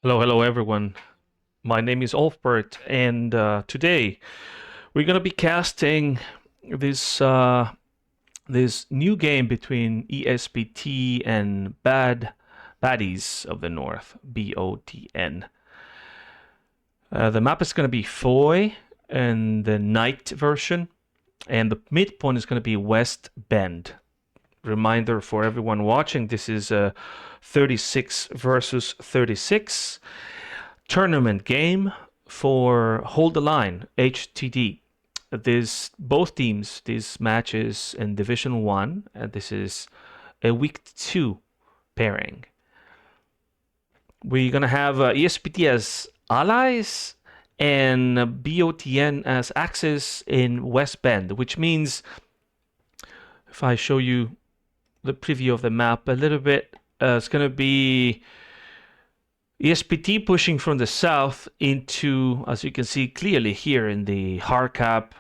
Hello, everyone. My name is Olfbert, and today we're gonna be casting this new game between ESPT and Baddies of the North, BOTN. The map is gonna be Foy and the night version, and the midpoint is gonna be West Bend. Reminder for everyone watching: this is a 36 versus 36 tournament game for Hold the Line HTD. Both teams, these matches in Division 1, and this is a week 2 pairing. We're gonna have ESPT as allies and BOTN as axis in West Bend, which means if I show you the preview of the map a little bit, it's gonna be ESPT pushing from the south into, as you can see clearly here in the hardcap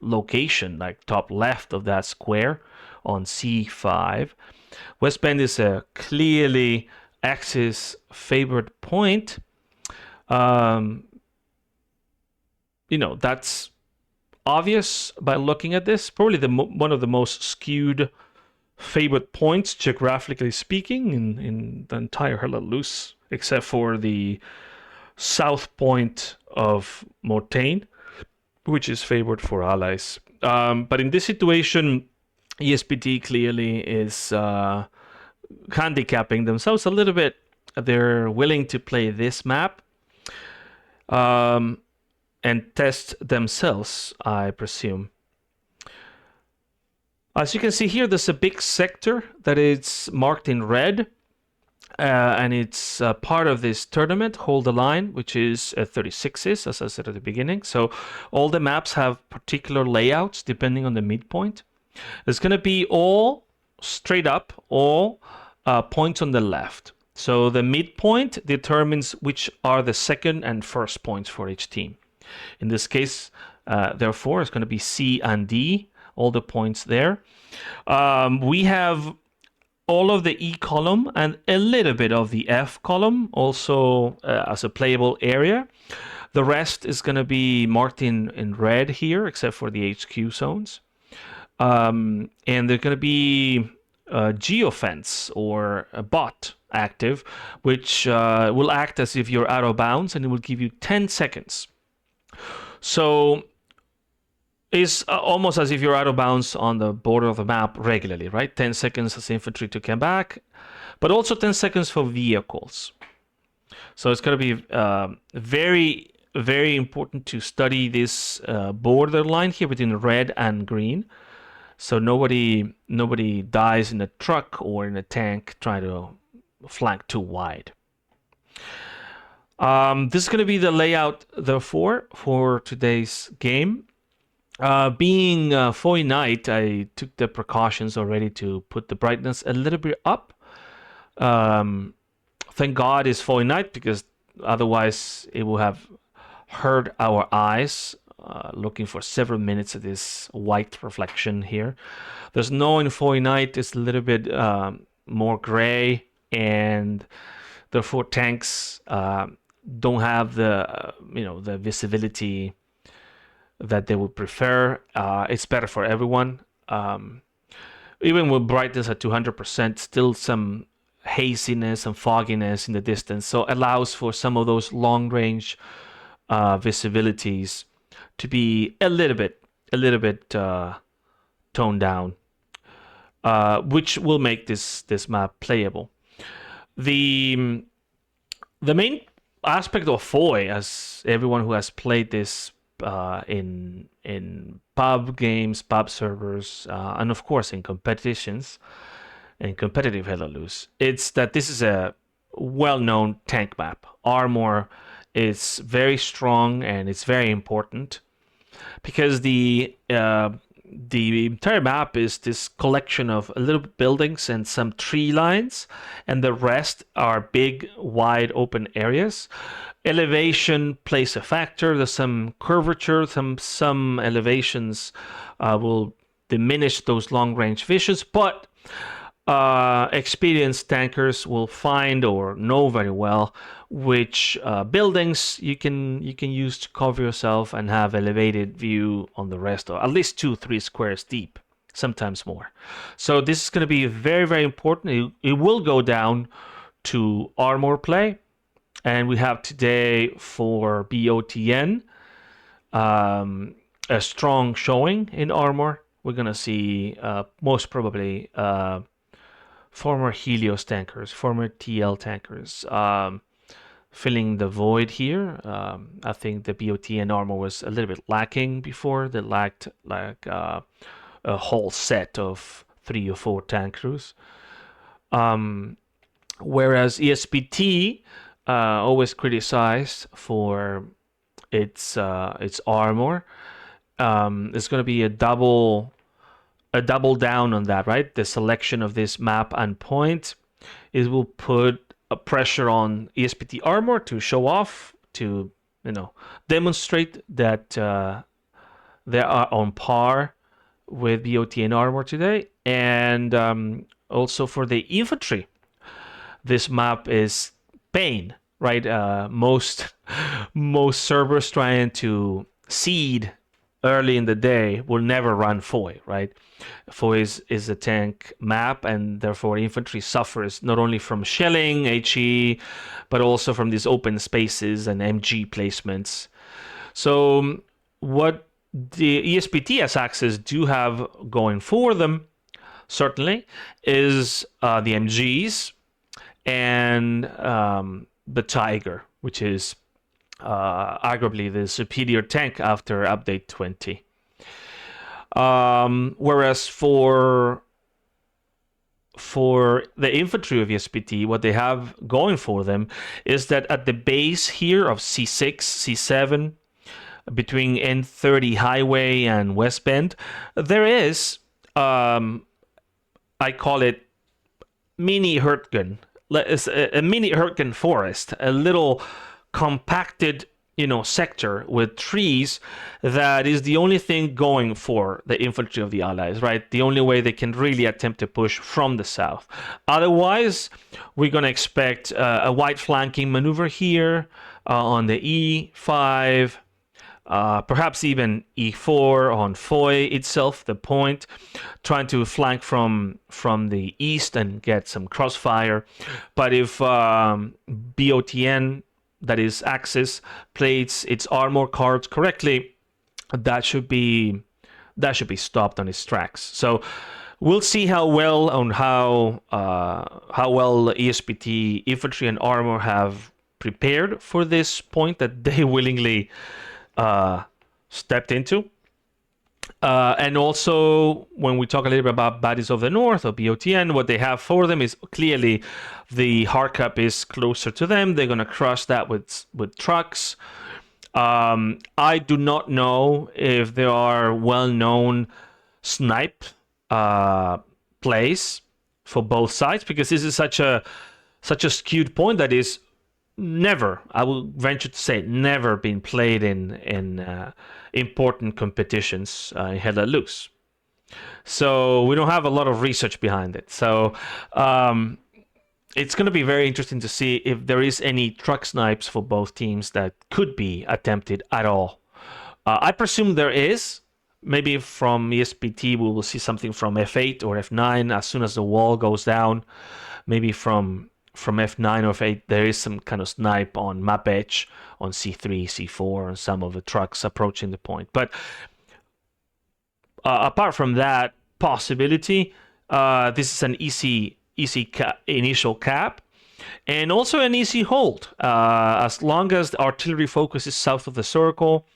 location, like top left of that square on C5. West Bend is a clearly Axis favored point. That's obvious by looking at this. Probably one of the most skewed favorite points, geographically speaking, in the entire Hellalus, except for the south point of Mortain, which is favored for allies. But in this situation, ESPT clearly is handicapping themselves a little bit. They're willing to play this map and test themselves, I presume. As you can see here, there's a big sector that is marked in red, and it's part of this tournament, Hold the Line, which is 36s, as I said at the beginning. So all the maps have particular layouts depending on the midpoint. It's going to be all straight up, all points on the left. So the midpoint determines which are the second and first points for each team. In this case, therefore, it's going to be C and D, all the points there. We have all of the E column and a little bit of the F column also as a playable area. The rest is going to be marked in red here, except for the HQ zones. And there's going to be a geofence or a bot active, which will act as if you're out of bounds, and it will give you 10 seconds. So it's almost as if you're out of bounds on the border of the map regularly, right? 10 seconds as infantry to come back, but also 10 seconds for vehicles. So it's going to be very, very important to study this borderline here between red and green. So nobody dies in a truck or in a tank trying to flank too wide. This is going to be the layout, therefore, for today's game. Being Foy night, I took the precautions already to put the brightness a little bit up. Thank God it's Foy night, because otherwise it will have hurt our eyes looking for several minutes of this white reflection here. The snow in Foy night is a little bit more gray, and therefore tanks don't have the visibility that they would prefer. It's better for everyone. Even with brightness at 200%, still some haziness and fogginess in the distance, so allows for some of those long-range visibilities to be a little bit toned down, which will make this map playable. The main aspect of Foy, as everyone who has played this in pub games, pub servers, and of course in competitions, in competitive Hellalus, it's that this is a well-known tank map. Armor is very strong, and it's very important because the entire map is this collection of little buildings and some tree lines, and the rest are big, wide open areas. Elevation plays a factor. There's some curvature. Some elevations will diminish those long-range visions, but experienced tankers will find or know very well which buildings you can use to cover yourself and have elevated view on the rest, or at least 2-3 squares deep, sometimes more. So this is going to be very, very important. It will go down to armor play, and we have today for BOTN a strong showing in armor. We're going to see most probably former Helios tankers, former TL tankers, filling the void here. I think the BOTN armor was a little bit lacking before. They lacked like a whole set of 3 or 4 tank crews. Whereas ESPT, always criticized for its armor, it's going to be a double down on that, right? The selection of this map and point, it will put a pressure on ESPT armor to show off, to demonstrate that they are on par with BOTN armor today, and also for the infantry, this map is pain, right? Most servers trying to seed early in the day will never run Foy, right? Foy is a tank map, and therefore infantry suffers not only from shelling, HE, but also from these open spaces and MG placements. So what the ESPTS axes do have going for them, certainly, is the MGs and the Tiger, which is arguably the superior tank after update 20. Whereas for the infantry of ESPT, what they have going for them is that at the base here of C6, C7, between N30 Highway and West Bend, there is, I call it mini Hurtgen, a mini Hurtgen forest, a little compacted sector with trees that is the only thing going for the infantry of the Allies, right? The only way they can really attempt to push from the south. Otherwise, we're going to expect a wide flanking maneuver here on the E5, perhaps even E4 on Foy itself, the point, trying to flank from the east and get some crossfire. But if BOTN, that is Axis, plays its armor cards correctly, that should be stopped on its tracks. So we'll see how well ESPT infantry and armor have prepared for this point that they willingly stepped into. And also, when we talk a little bit about Baddies of the North or BOTN, what they have for them is clearly the Harkup is closer to them. They're going to crush that with trucks. I do not know if there are well-known snipe plays for both sides, because this is such a skewed point that is never, I will venture to say, never been played in important competitions in Hell Let Loose. So we don't have a lot of research behind it. So it's going to be very interesting to see if there is any truck snipes for both teams that could be attempted at all. I presume there is. Maybe from ESPT we will see something from F8 or F9 as soon as the wall goes down. Maybe from F9 or F8 there is some kind of snipe on map edge on C3, C4, and some of the trucks approaching the point. But apart from that possibility, this is an easy initial cap, and also an easy hold, as long as the artillery focus is south of the circle,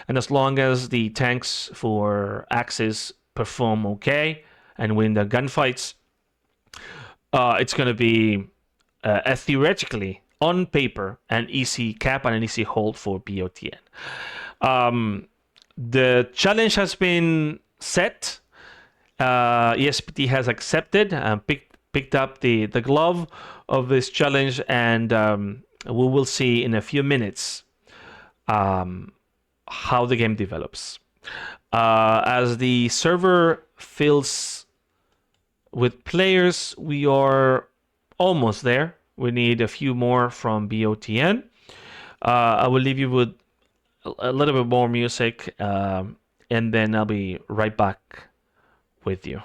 and as long as the tanks for Axis perform okay and win the gunfights, it's going to be a theoretically, on paper, an easy cap and an easy hold for BOTN. The challenge has been set. ESPT has accepted and picked up the glove of this challenge, and we will see in a few minutes how the game develops. As the server fills With players, we are almost there. We need a few more from BOTN. I will leave you with a little bit more music, and then I'll be right back with you.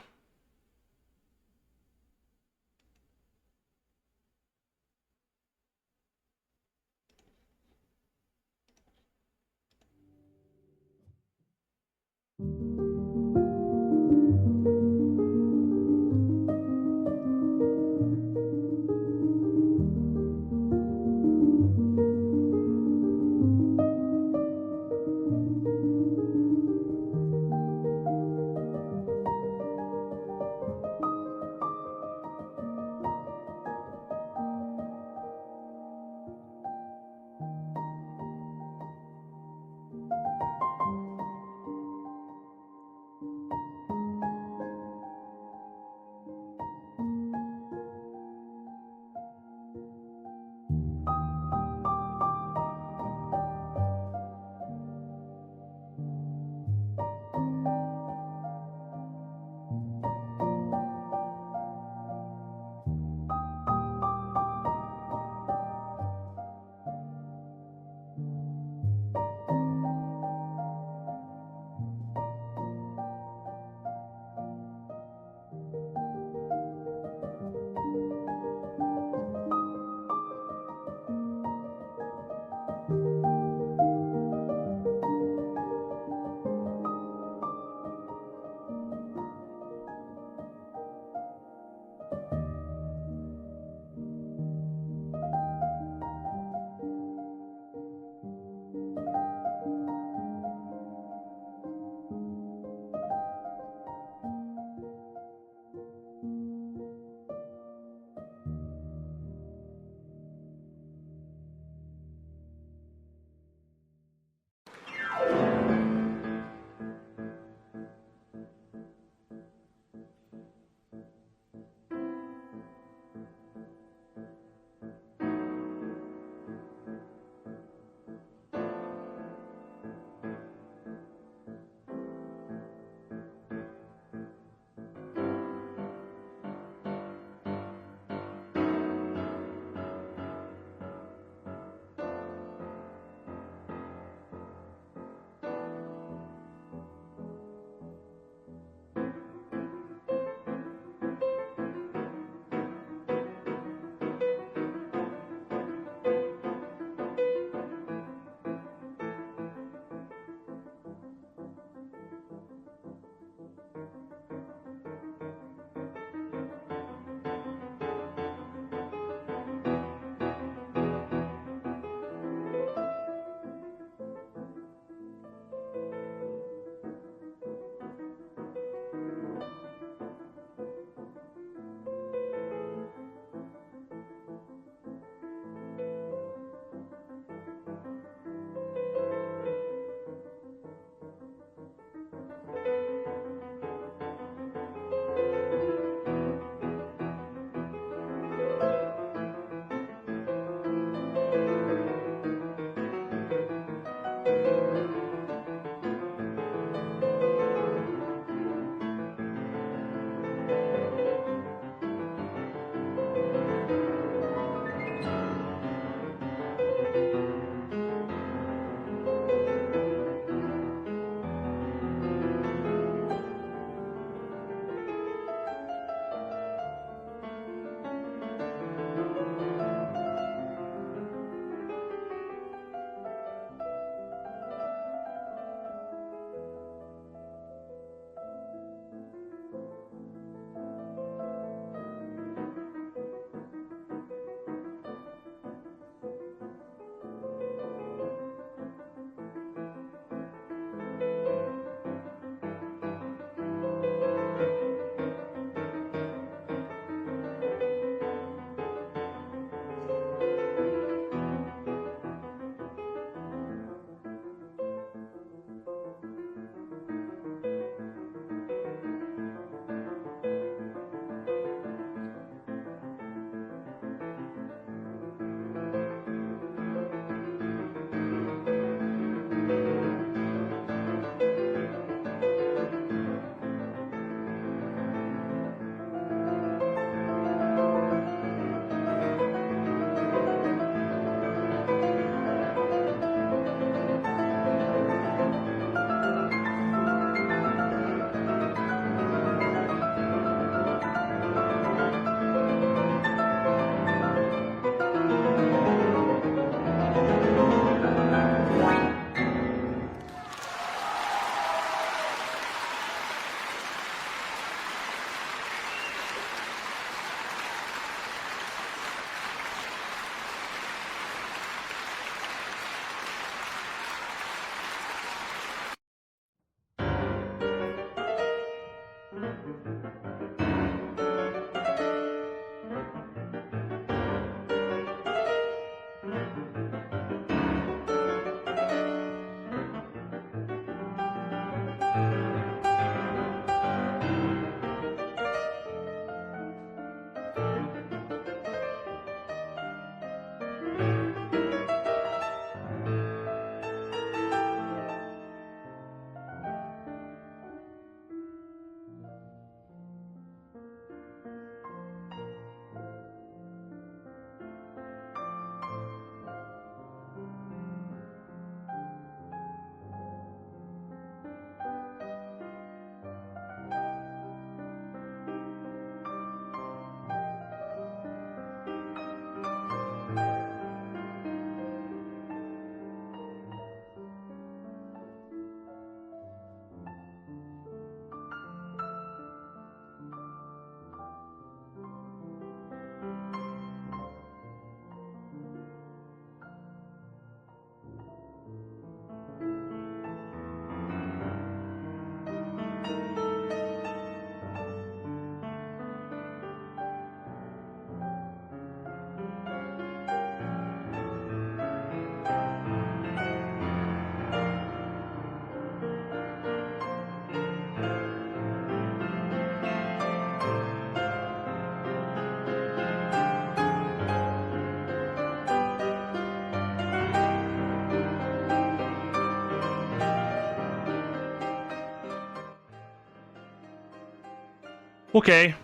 Okay,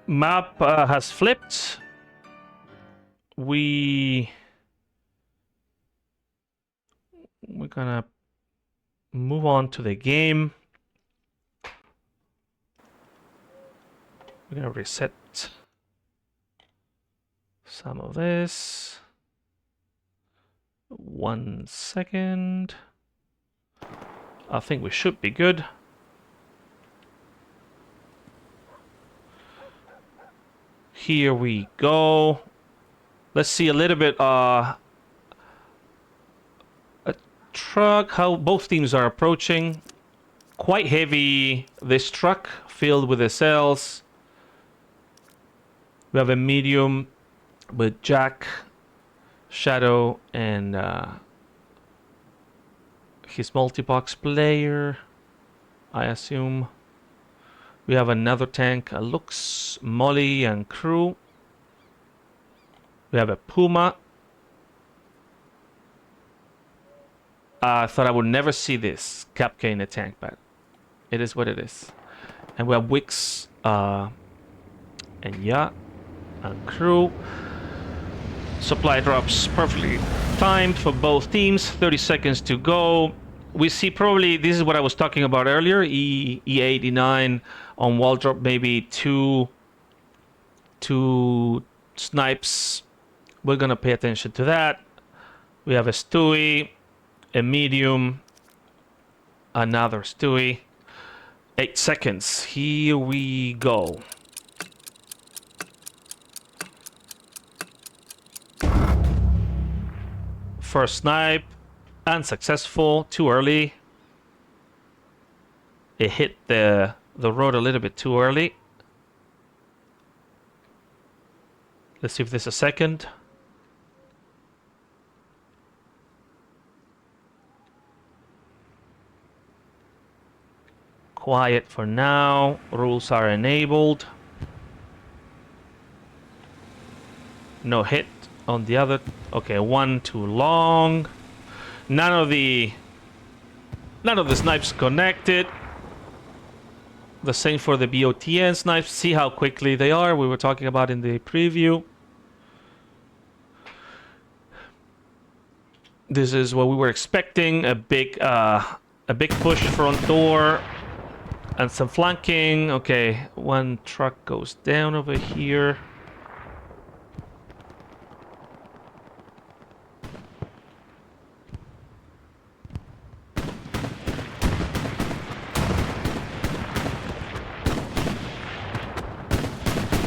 map has flipped. We're gonna move on to the game. We're gonna reset some of this. 1 second. I think we should be good. Here we go. Let's see a little bit a truck, how both teams are approaching. Quite heavy, this truck filled with the cells. We have a medium with Jack, Shadow, and his multi-box player, I assume. We have another tank, Lux, Molly, and crew. We have a Puma. I thought I would never see this Kapka in a tank, but it is what it is. And we have Wix, and yeah, and crew. Supply drops perfectly timed for both teams. 30 seconds to go. We see probably, this is what I was talking about earlier, E89 on wall drop, maybe two snipes. We're gonna pay attention to that. We have a Stewie, a medium, another Stewie. 8 seconds. Here we go. First snipe, unsuccessful, too early. It hit the road a little bit too early. Let's see if there's a second. Quiet for now. Rules are enabled. No hit on the other. Okay, one too long. None of the snipes connected. The same for the BOTN snipes. See how quickly they are. We were talking about in the preview. This is what we were expecting. A big push front door and some flanking. Okay, one truck goes down over here.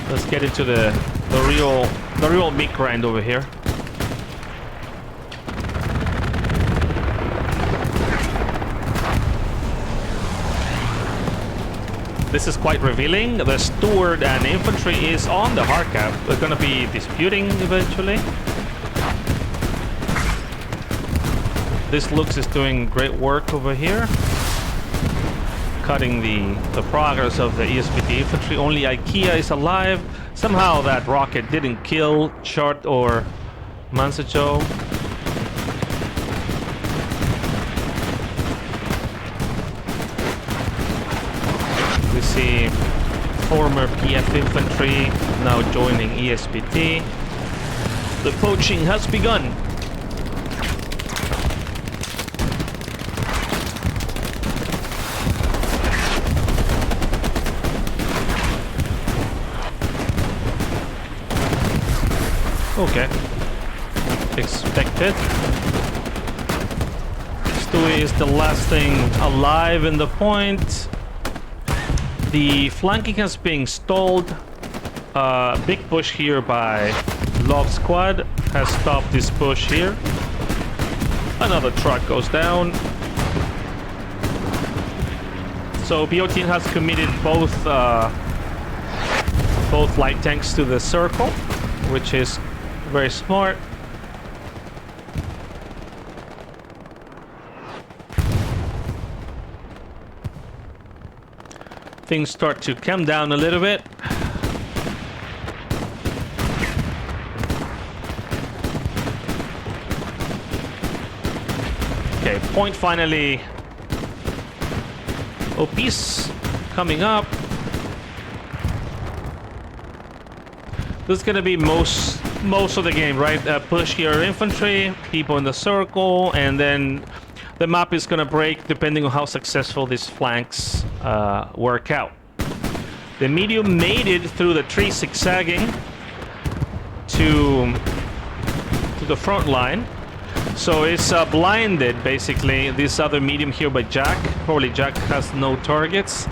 Let's get into the real meat grind over here. This is quite revealing. The steward and infantry is on the hard cap. They're gonna be disputing eventually. This Lux is doing great work over here, cutting the progress of the ESPT infantry. Only IKEA is alive. Somehow that rocket didn't kill Short or Mansacho. We see former PF infantry now joining ESPT. The poaching has begun. Okay. Expected. Stewie is the last thing alive in the point. The flanking has been stalled. Big push here by Love Squad has stopped this push here. Another truck goes down. So BOTN has committed both light tanks to the circle, which is very smart. Things start to calm down a little bit. Okay, point finally. Oh, peace coming up. This is gonna be most of the game, right? Push your infantry, people in the circle, and then the map is gonna break depending on how successful these flanks work out. The medium made it through the tree zigzagging to the front line. So it's blinded, basically, this other medium here by Jack. Probably Jack has no targets.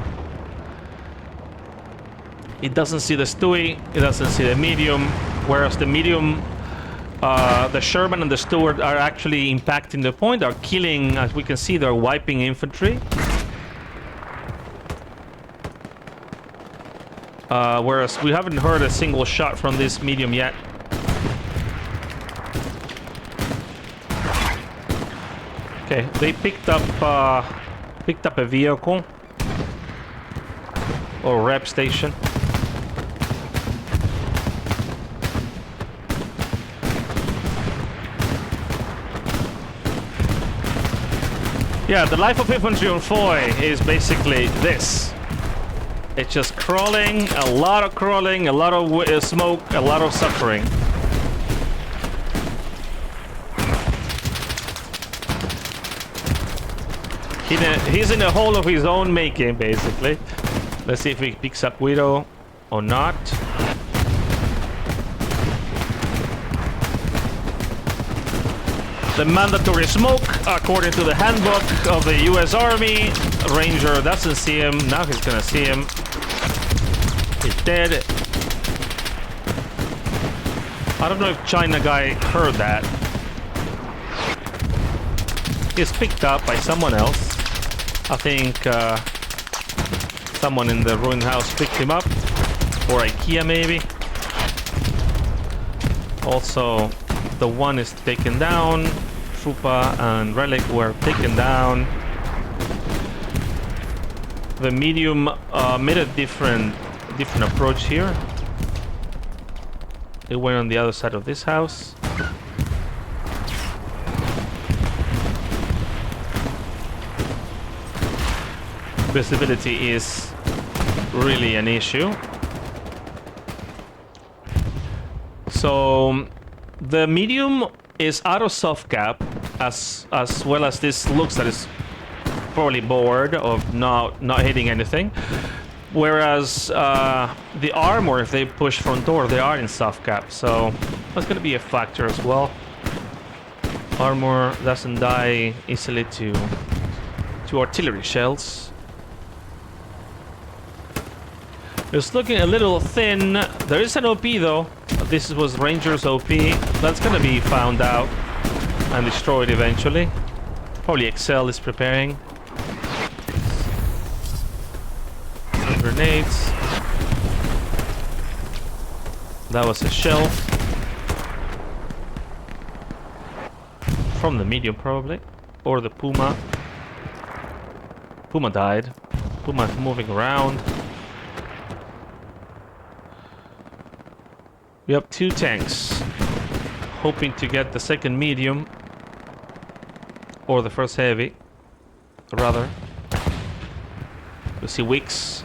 It doesn't see the Stewie, it doesn't see the medium, whereas the medium, the Sherman and the Stewart are actually impacting the point, are killing, as we can see, they're wiping infantry. Whereas we haven't heard a single shot from this medium yet. Okay, they picked up a vehicle or rep station. Yeah, the life of infantry on Foy is basically this. It's just crawling, a lot of crawling, a lot of smoke, a lot of suffering. He's in a hole of his own making, basically. Let's see if he picks up Widow or not. The mandatory smoke, according to the handbook of the US Army. Ranger doesn't see him. Now he's gonna see him. He's dead. I don't know if China guy heard that. He's picked up by someone else. I think someone in the ruined house picked him up. Or IKEA maybe. Also, the one is taken down. Fupa and Relic were taken down. The medium made a different approach here. They went on the other side of this house. Visibility is really an issue. So the medium is out of soft cap, as well as this looks that it's probably bored of not hitting anything. Whereas the armor, if they push front door, they are in soft cap, so that's going to be a factor as well. Armor doesn't die easily to artillery shells. It's looking a little thin. There is an OP though. This was Ranger's OP. That's gonna be found out and destroyed eventually. Probably Excel is preparing. Some grenades. That was a shell. From the medium probably. Or the Puma. Puma died. Puma's moving around. We have 2 tanks, hoping to get the second medium, or the first heavy, rather. We see Wicks.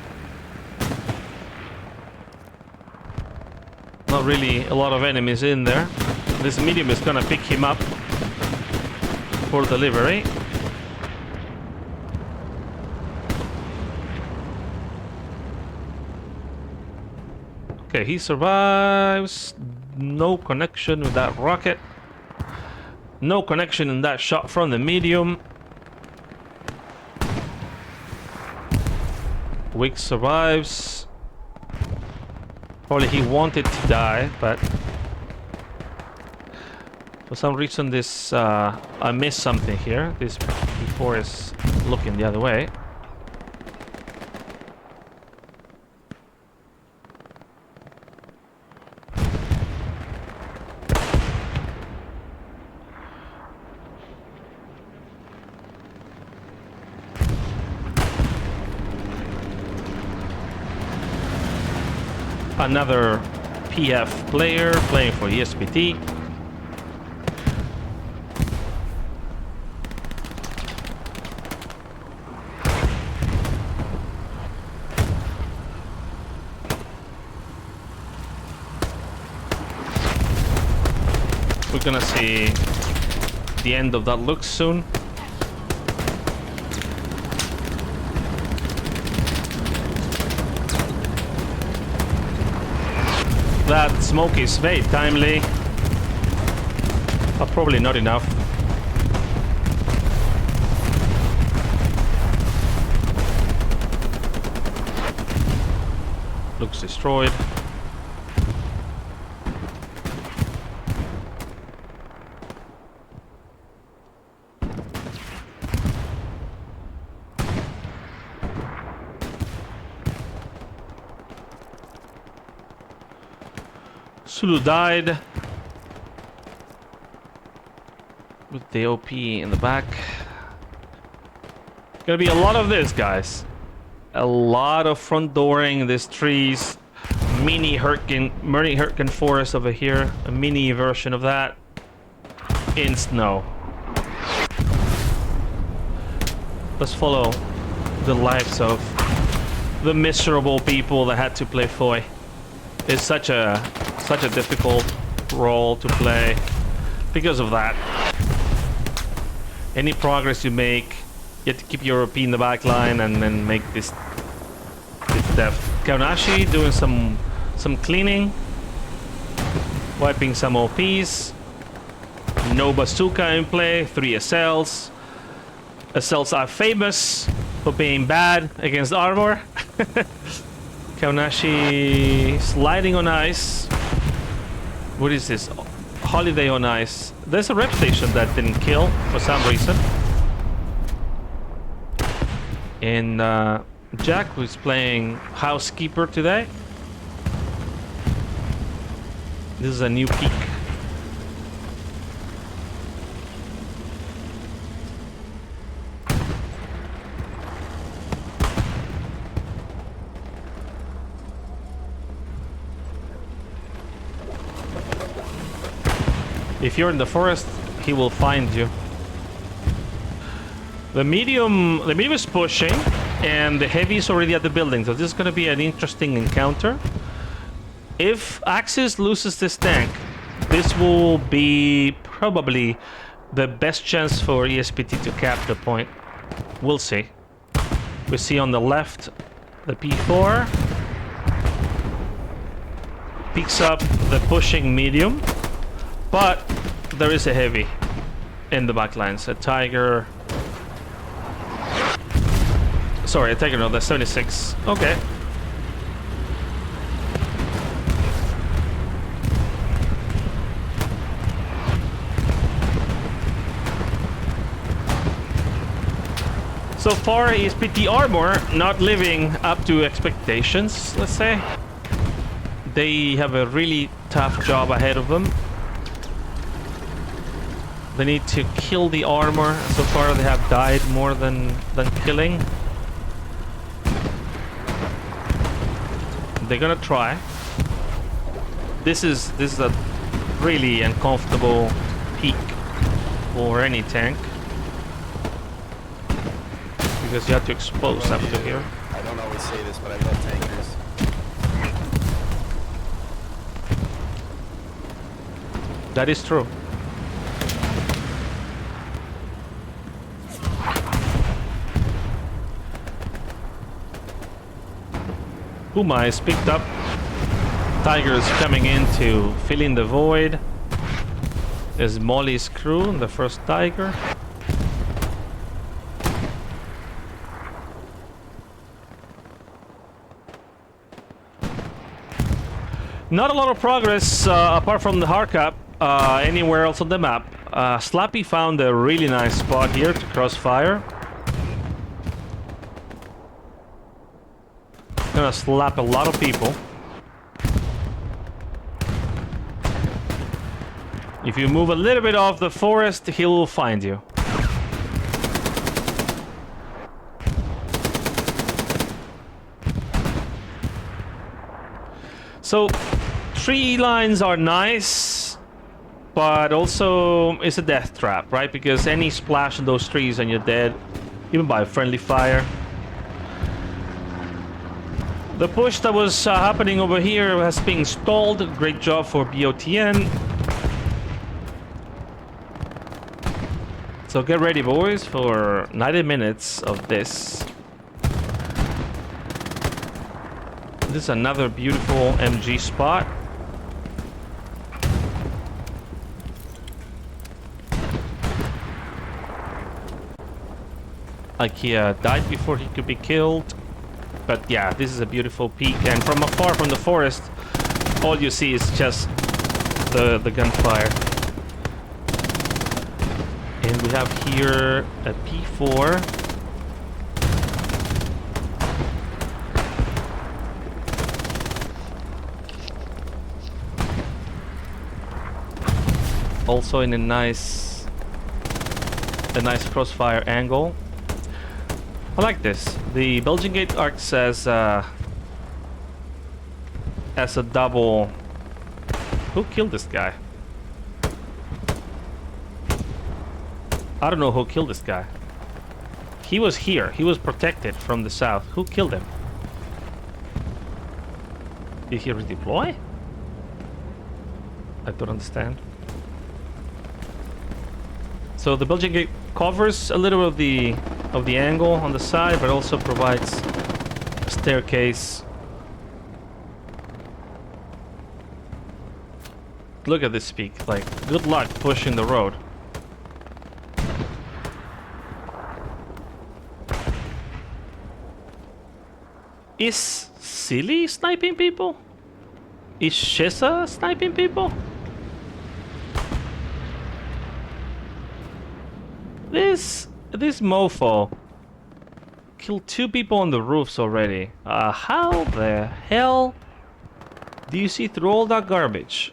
Not really a lot of enemies in there. This medium is gonna pick him up for delivery. Okay, he survives. No connection with that rocket. No connection in that shot from the medium. Wick survives. Probably he wanted to die, but for some reason this I missed something here. This before is looking the other way. Another PF player playing for ESPT. We're gonna see the end of that look soon. That smoke is very timely, but probably not enough. Looks destroyed. Sulu died with the OP in the back. Gonna be a lot of this, guys. A lot of front dooring, these trees, mini Hurricane Forest over here, a mini version of that in snow. Let's follow the lives of the miserable people that had to play Foy. It's such a difficult role to play because of that. Any progress you make, you have to keep your OP in the back line and then make this death. Kaunashi doing some cleaning, wiping some OPs. No bazooka in play, 3 SLs. SLs are famous for being bad against armor. Kaunashi sliding on ice. What is this? Holiday on ice. There's a rep station that didn't kill for some reason. And Jack, who's playing housekeeper today. This is a new peak. If you're in the forest, he will find you. The medium is pushing, and the heavy is already at the building. So this is going to be an interesting encounter. If Axis loses this tank, this will be probably the best chance for ESPT to cap the point. We'll see. We see on the left the P4 picks up the pushing medium. But there is a heavy in the back lines. A Tiger. Sorry, a Tiger, no, that's 76. Okay. So far, ESPT armor not living up to expectations, let's say. They have a really tough job ahead of them. They need to kill the armor. So far they have died more than killing. They're gonna try. This is a really uncomfortable peak for any tank. Because you have to expose up to here. I don't always say this, but I love tankers. That is true. Puma is picked up. Tiger is coming in to fill in the void. There's Molly's crew, the first Tiger. Not a lot of progress apart from the hardcap anywhere else on the map. Slappy found a really nice spot here to crossfire. Gonna slap a lot of people. If you move a little bit off the forest, he will find you. So, tree lines are nice, but also it's a death trap, right? Because any splash in those trees and you're dead, even by friendly fire. The push that was happening over here has been stalled. Great job for BOTN. So get ready, boys, for 90 minutes of this. This is another beautiful MG spot. IKEA died before he could be killed. But yeah, this is a beautiful peak. And from afar from the forest, all you see is just the gunfire. And we have here a P4. Also in a nice crossfire angle. I like this. The Belgian gate acts as a double. Who killed this guy? I don't know who killed this guy. He was here. He was protected from the south. Who killed him? Did he redeploy? I don't understand. So the Belgian gate covers a little of the angle on the side, but also provides a staircase. Look at this peak. Like, good luck pushing the road. Is Silly sniping people? Is Shisa sniping people? This mofo killed 2 people on the roofs already. How the hell do you see through all that garbage?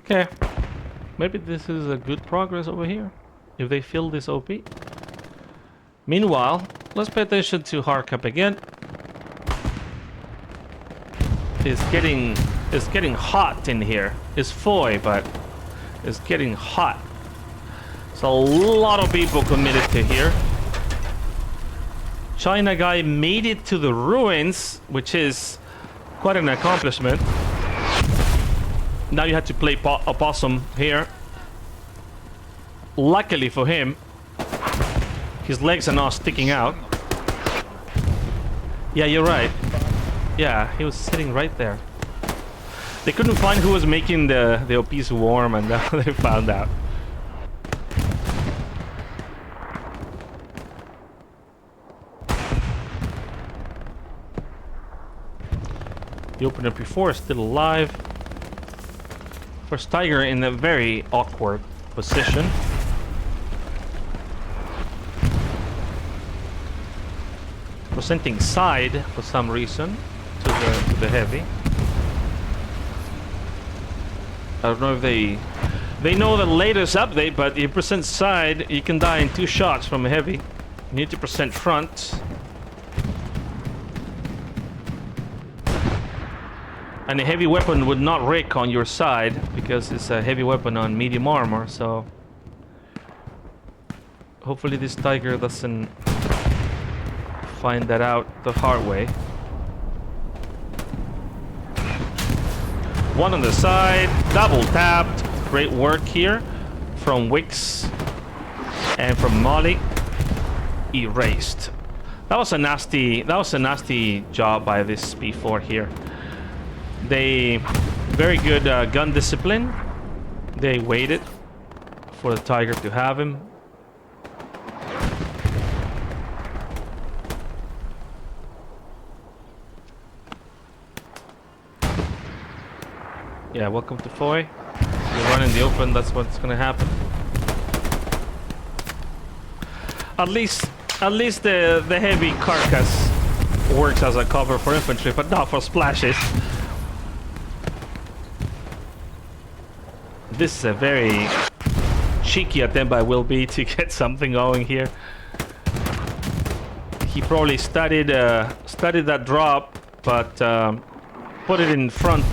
Okay, maybe this is a good progress over here, if they fill this OP. Meanwhile, let's pay attention to Harkup again. It's getting hot in here. It's Foy, but it's getting hot. So a lot of people committed to here. China guy made it to the ruins, which is quite an accomplishment. Now you had to play opossum here. Luckily for him, his legs are not sticking out. Yeah, you're right. Yeah, he was sitting right there. They couldn't find who was making the OPs warm, and now they found out. The opener before is still alive. First Tiger in a very awkward position. Presenting side for some reason to the heavy. I don't know if they know the latest update, but if you present side, you can die in 2 shots from a heavy. You need to present front. And a heavy weapon would not rig on your side because it's a heavy weapon on medium armor, so hopefully this Tiger doesn't find that out the hard way. One on the side, double tapped. Great work here from Wix and from Molly. Erased. That was a nasty job by this P4 here. They very good gun discipline. They waited for the Tiger to have him. Yeah, welcome to Foy. You run in the open, that's what's gonna happen. At least the heavy carcass works as a cover for infantry, but not for splashes. This is a very cheeky attempt by Will B to get something going here. He probably studied that drop, but put it in front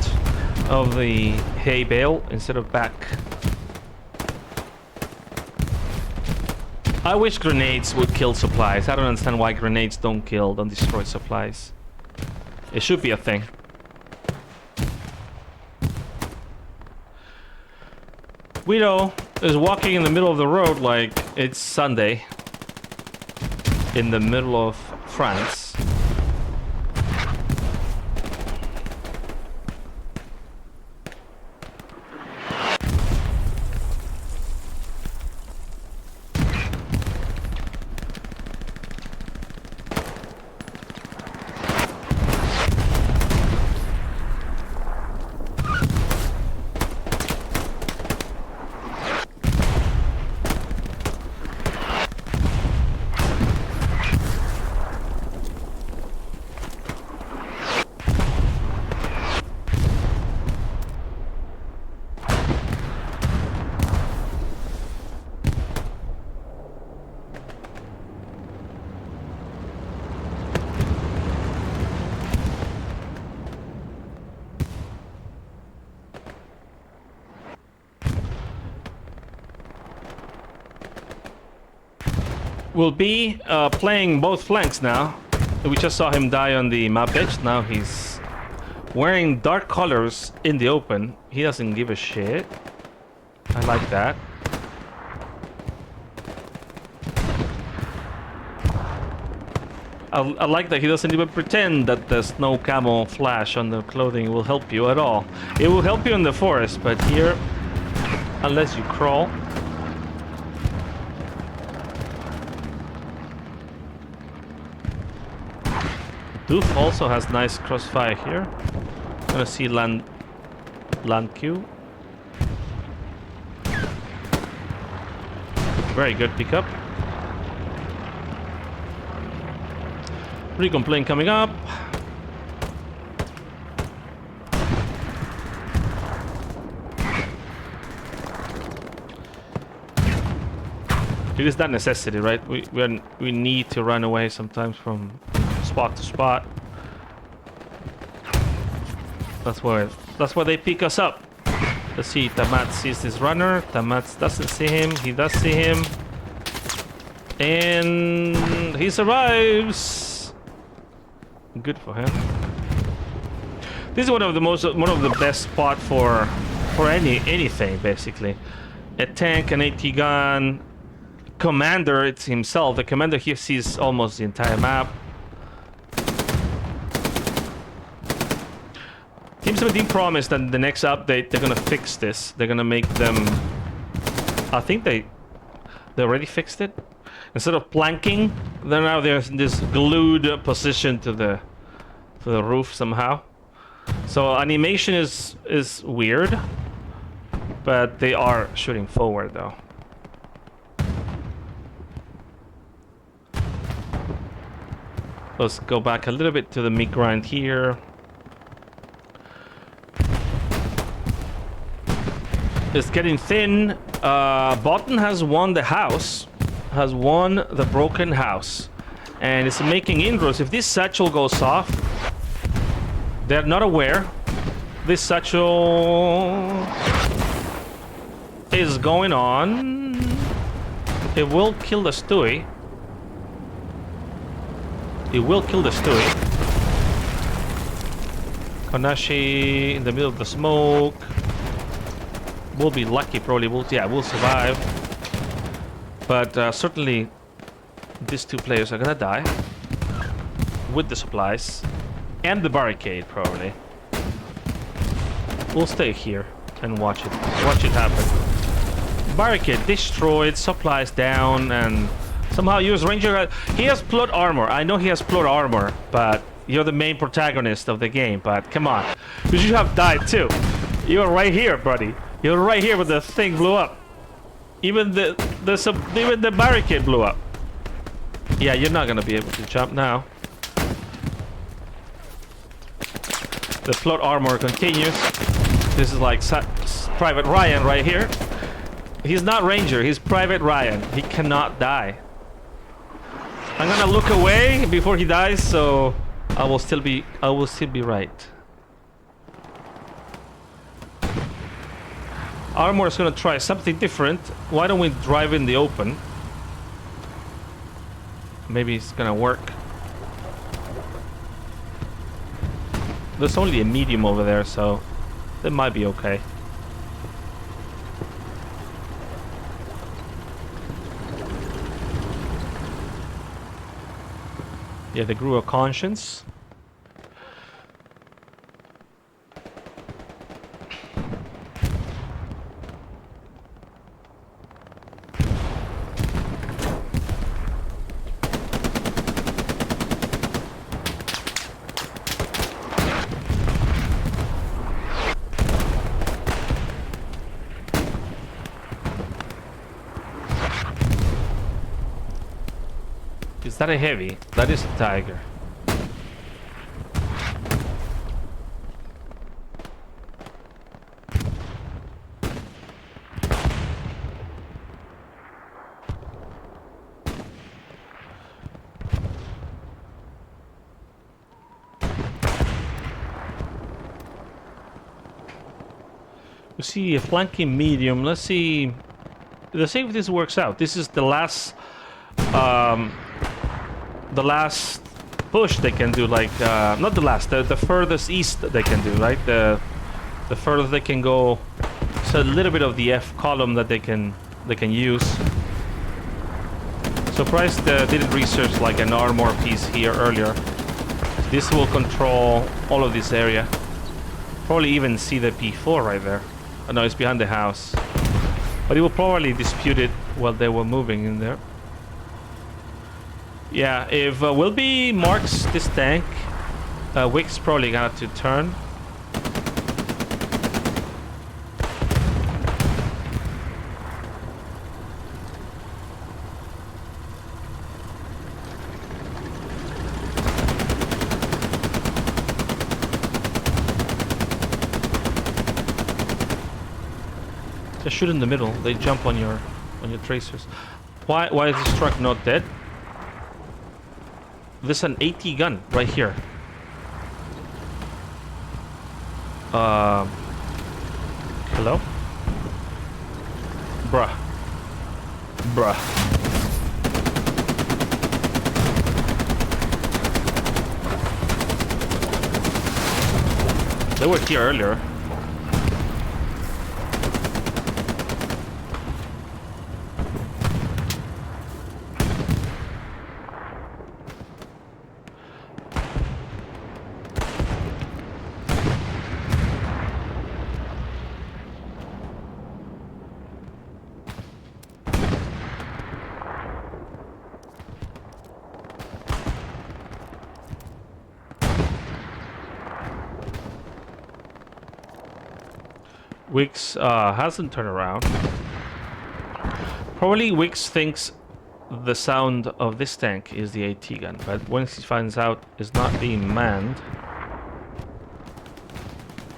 of the hay bale instead of back. I wish grenades would kill supplies. I don't understand why grenades don't destroy supplies. It should be a thing. Guido is walking in the middle of the road like it's Sunday. In the middle of France. Will be playing both flanks now. We just saw him die on the map edge. Now he's wearing dark colors in the open. He doesn't give a shit. I like that. I like that he doesn't even pretend that the snow camo flash on the clothing will help you at all. It will help you in the forest, but here, unless you crawl. Doof also has nice crossfire here. Gonna see land Q. Very good pickup. Recon plane coming up. It is that necessity, right? We need to run away sometimes from spot to spot. That's why they pick us up. Let's see, Tamat sees this runner. Tamat doesn't see him. He does see him. And he survives. Good for him. This is one of the best spot for anything basically. A tank, an AT gun, commander, it's himself. The commander here sees almost the entire map. Team 17 promised that the next update they're gonna fix this. They're gonna make them. I think they already fixed it. Instead of planking, they're now there's this glued position to the roof somehow. So animation is weird, but they are shooting forward though. Let's go back a little bit to the meat grind here. It's getting thin. BOTN has won the house. Has won the broken house. And it's making inroads. If this satchel goes off, they're not aware. This satchel is going on. It will kill the Stewie. It will kill the Stewie. Konashi in the middle of the smoke. We'll be lucky, probably. We'll survive. But certainly, these two players are gonna die with the supplies and the barricade, probably. We'll stay here and watch it happen. Barricade destroyed, supplies down, and somehow use Ranger. He has plot armor. I know he has plot armor, but you're the main protagonist of the game. But come on, because you have died too. You're right here, buddy. You're right here, but the thing blew up. Even the barricade blew up. Yeah, you're not gonna be able to jump now. The plot armor continues. This is like Private Ryan right here. He's not Ranger. He's Private Ryan. He cannot die. I'm gonna look away before he dies, so I will still be right. Armor is gonna try something different. Why don't we drive in the open? Maybe it's gonna work. There's only a medium over there, so that might be okay. Yeah, they grew a conscience. Is that a heavy? That is a tiger. We see a flanking medium. Let's see. Let's see if this works out. This is the last push they can do. Like not the last, the furthest east they can do. Right, the furthest they can go. So a little bit of the F column that they can use. Surprised they didn't research like an armor piece here earlier. This will control all of this area. Probably even see the P4 right there. Oh, no, it's behind the house. But it will probably dispute it while they were moving in there. Yeah, if Wilby marks this tank, Wick's probably gonna have to turn. Just shoot in the middle. They jump on your tracers. Why is this truck not dead? There's an AT gun right here. Hello? Bruh. They were here earlier. Wicks hasn't turned around. Probably Wicks thinks the sound of this tank is the AT gun, but once he finds out it's not being manned,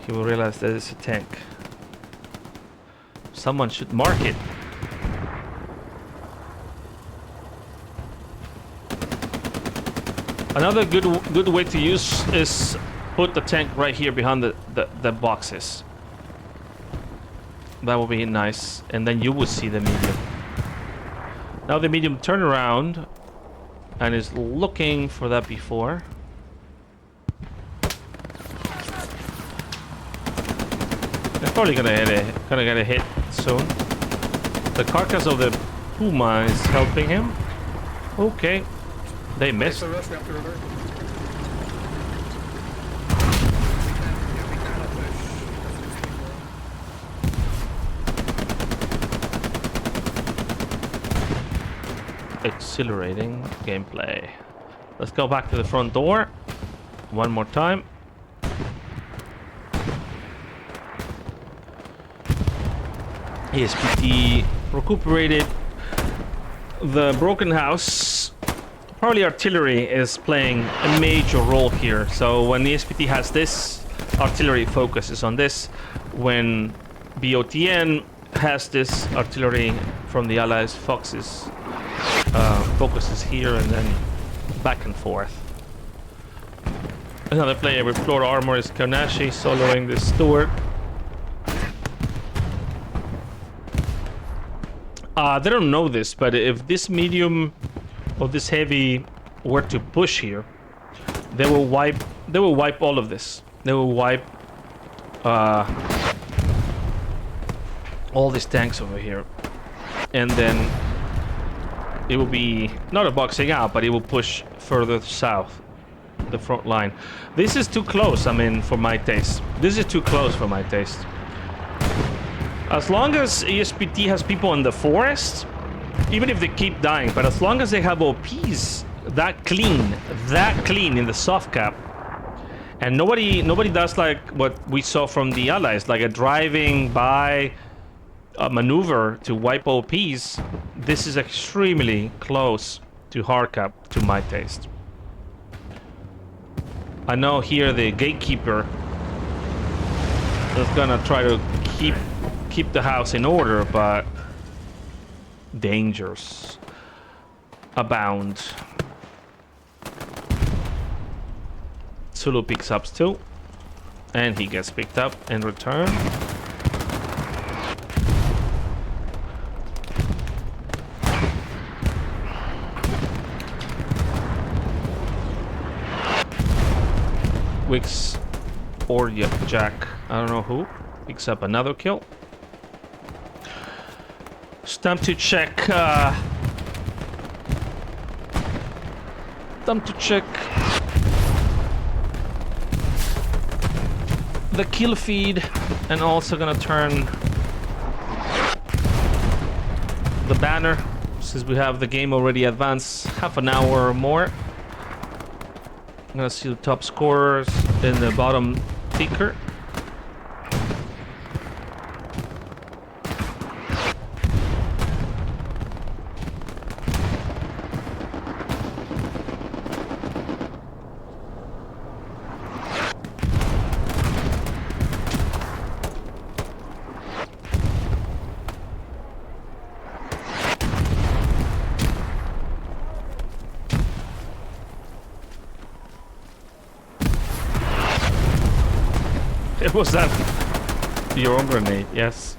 he will realize that it's a tank. Someone should mark it. Another good way to use is put the tank right here behind the boxes. That would be nice, and then you would see the medium. Now the medium turn around and is looking for that before. They're probably gonna get a hit soon. The carcass of the Puma is helping him. Okay, they missed. Exhilarating gameplay. Let's go back to the front door one more time. ESPT recuperated the broken house. Probably artillery is playing a major role here. So when ESPT has this, artillery focuses on this. When BOTN has this, artillery from the Allies focuses here and then back and forth. Another player with floor armor is Karnashi soloing the Stewart. They don't know this, but if this medium of this heavy were to push here, they will wipe all of this. They will wipe all these tanks over here, and then it will be not a boxing out, but it will push further south, the front line. This is too close, I mean, for my taste. This is too close for my taste. As long as ESPT has people in the forest, even if they keep dying, but as long as they have OPs that clean in the soft cap, and nobody does like what we saw from the allies, like a driving by maneuver to wipe OPs. This is extremely close to hard cap to my taste. I know here the gatekeeper is gonna try to keep the house in order, but dangers abound. Zulu picks up still, and he gets picked up in return. Wicks or Jack, I don't know who, picks up another kill. It's time to check. The kill feed, and also gonna turn the banner since we have the game already advanced half an hour or more. I'm gonna see the top scorers in the bottom ticker. It was that your own grenade, yes.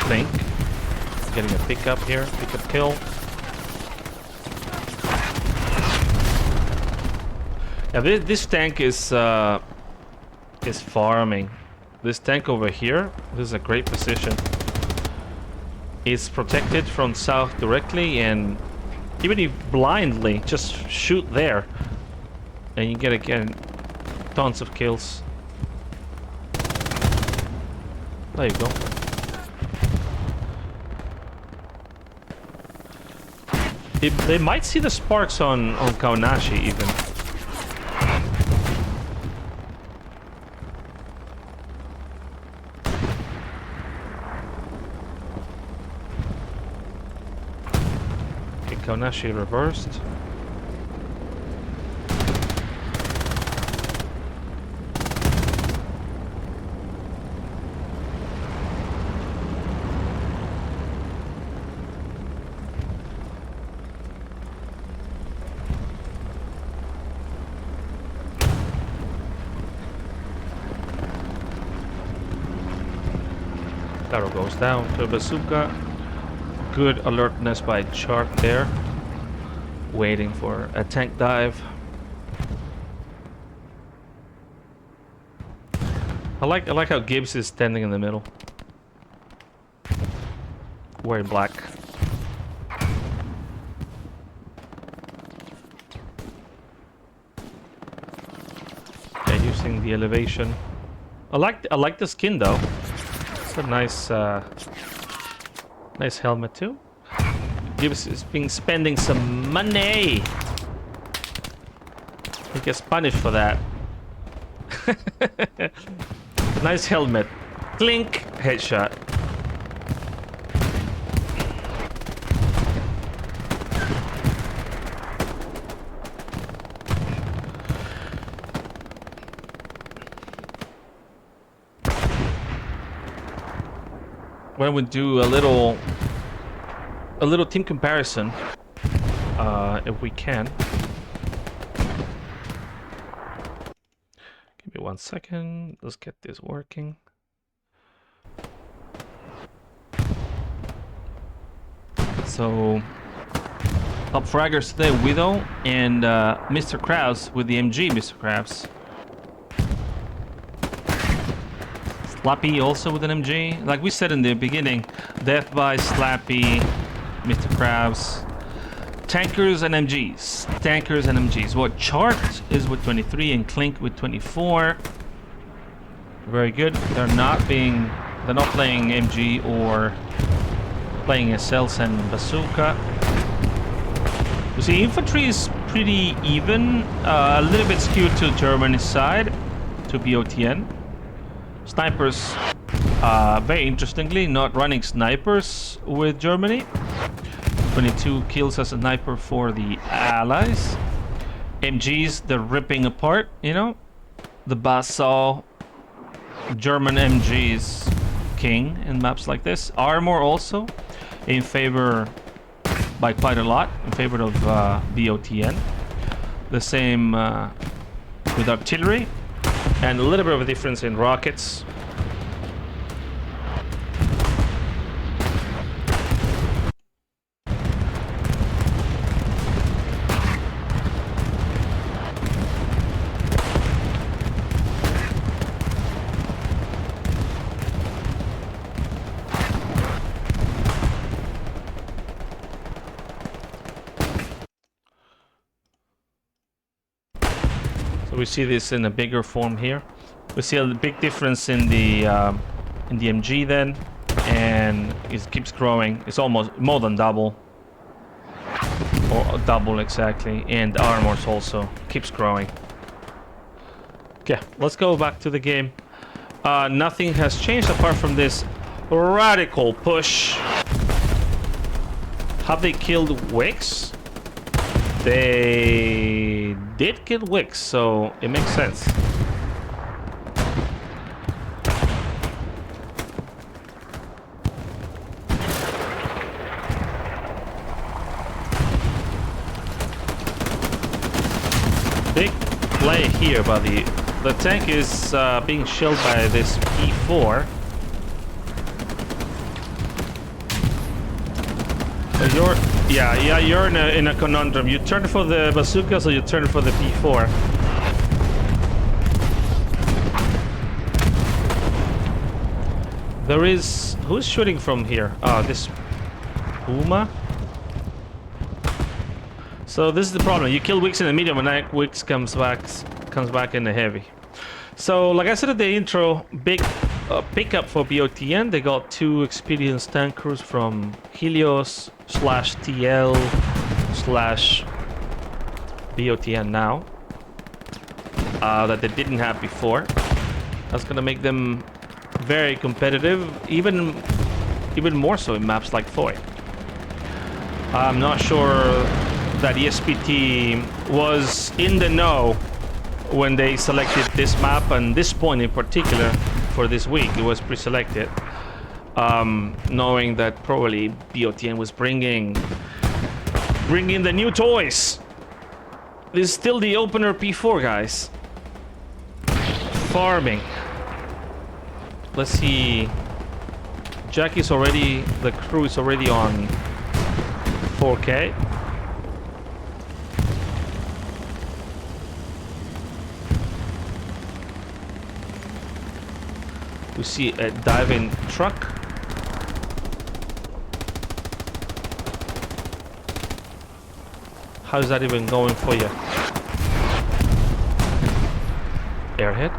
Think. Getting a pickup here, pickup kill. Yeah, this tank is farming. This tank over here, this is a great position. It's protected from south directly, and even if blindly, just shoot there, and you get again tons of kills. There you go. They might see the sparks on Kaunashi even. Kaunashi reversed. Arrow goes down to bazooka. Good alertness by Shark there. Waiting for a tank dive. I like how Gibbs is standing in the middle. Wearing black. Yeah, using the elevation. I like the skin though. It's a nice nice helmet too. Gibbs is being spending some money. He gets punished for that. Nice helmet. Clink. Headshot. When we do a little team comparison, if we can. Give me 1 second. Let's get this working. So top fraggers today, Widow and Mr. Krabs with the MG. Mr. Krabs. Slappy also with an MG. Like we said in the beginning, death by Slappy, Mr. Krabs. Tankers and MGs. Tankers and MGs. What Chart is with 23 and Clink with 24. Very good. They're not playing MG or playing SLs and Bazooka. You see, infantry is pretty even. A little bit skewed to Germany's side, to BOTN. Snipers, very interestingly, not running snipers with Germany. 22 kills as a sniper for the allies. MGs, they're ripping apart, you know. The Basel German MGs king in maps like this. Armor also in favor by quite a lot, in favor of BOTN. The same with artillery, and a little bit of a difference in rockets. We see this in a bigger form here. We see a big difference in the MG then, and it keeps growing. It's almost more than double, or double exactly, and armors also keeps growing. Okay, let's go back to the game. Nothing has changed apart from this radical push. Have they killed Wicks? They did kill Wicks, so it makes sense. Big play here, but the tank is being shelled by this P4. But you're in a conundrum. You turn for the bazookas or you turn for the P4. There is... Who's shooting from here? This Puma. So this is the problem. You kill Wicks in the medium and now Wicks comes back in the heavy. So like I said at the intro, big pickup for BOTN. They got 2 experienced tankers from Helios / TL / BOTN now. That they didn't have before. That's gonna make them very competitive, even more so in maps like Foy. I'm not sure that ESPT was in the know when they selected this map and this point in particular for this week. It was pre-selected, knowing that probably BOTN was bringing the new toys. This is still the opener P4, guys. Farming. Let's see. Jackie's already, the crew is already on 4K. We see a diving truck. How's that even going for you? Airhead.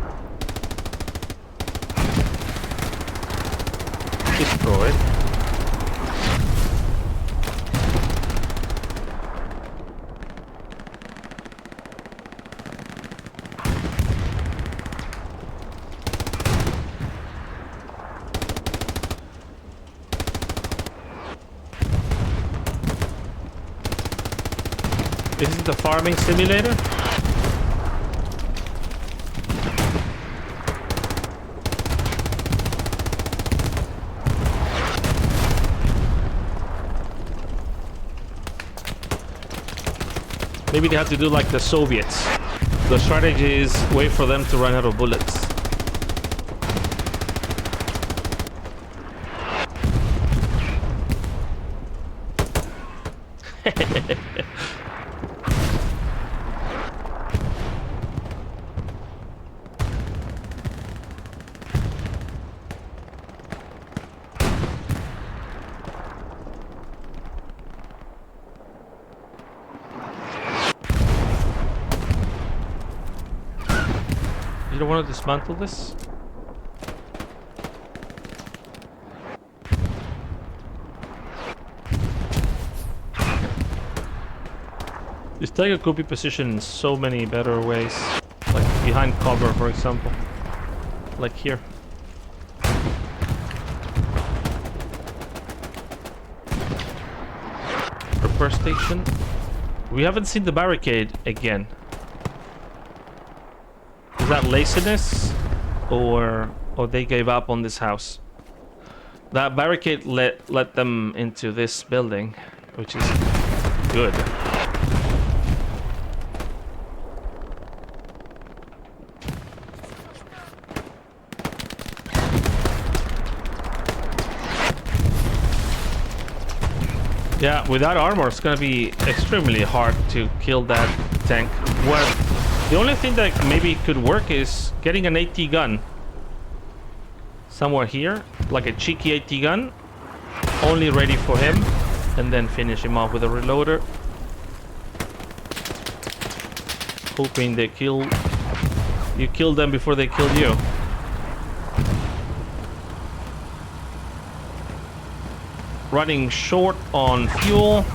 Destroyed. This is the farming simulator. Maybe they have to do like the Soviets. The strategy is wait for them to run out of bullets. You don't want to dismantle this? This tiger could be positioned in so many better ways. Like behind cover, for example. Like here. Repair station. We haven't seen the barricade again. Is that laziness? Or they gave up on this house? That barricade let them into this building, which is good. Yeah, without armor, it's gonna be extremely hard to kill that tank. Well, the only thing that maybe could work is getting an AT gun somewhere here, like a cheeky AT gun, only ready for him, and then finish him off with a reloader. Hoping they you kill them before they kill you. Running short on fuel.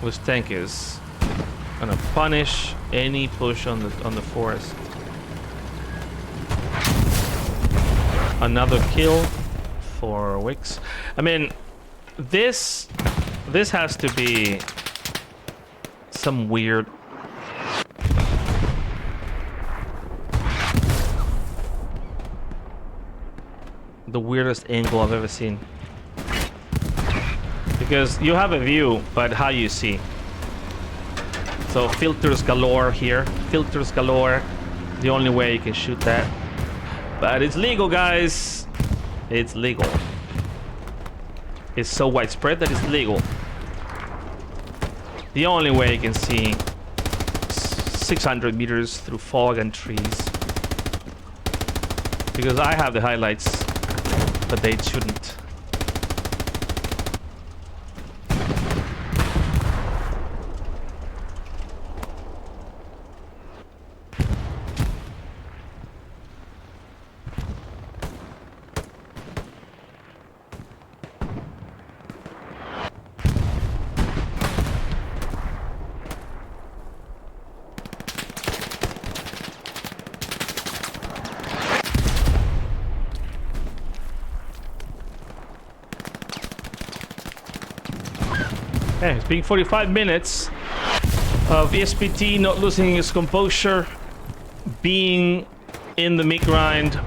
This tank is gonna punish any push on the forest. Another kill for Wix. I mean, this has to be some weird. The weirdest angle I've ever seen. Because you have a view, but how you see. So filters galore here. Filters galore. The only way you can shoot that. But it's legal, guys. It's legal. It's so widespread that it's legal. The only way you can see 600 meters through fog and trees. Because I have the highlights, but they shouldn't. Hey, it's been 45 minutes of ESPT not losing his composure, being in the meat grind.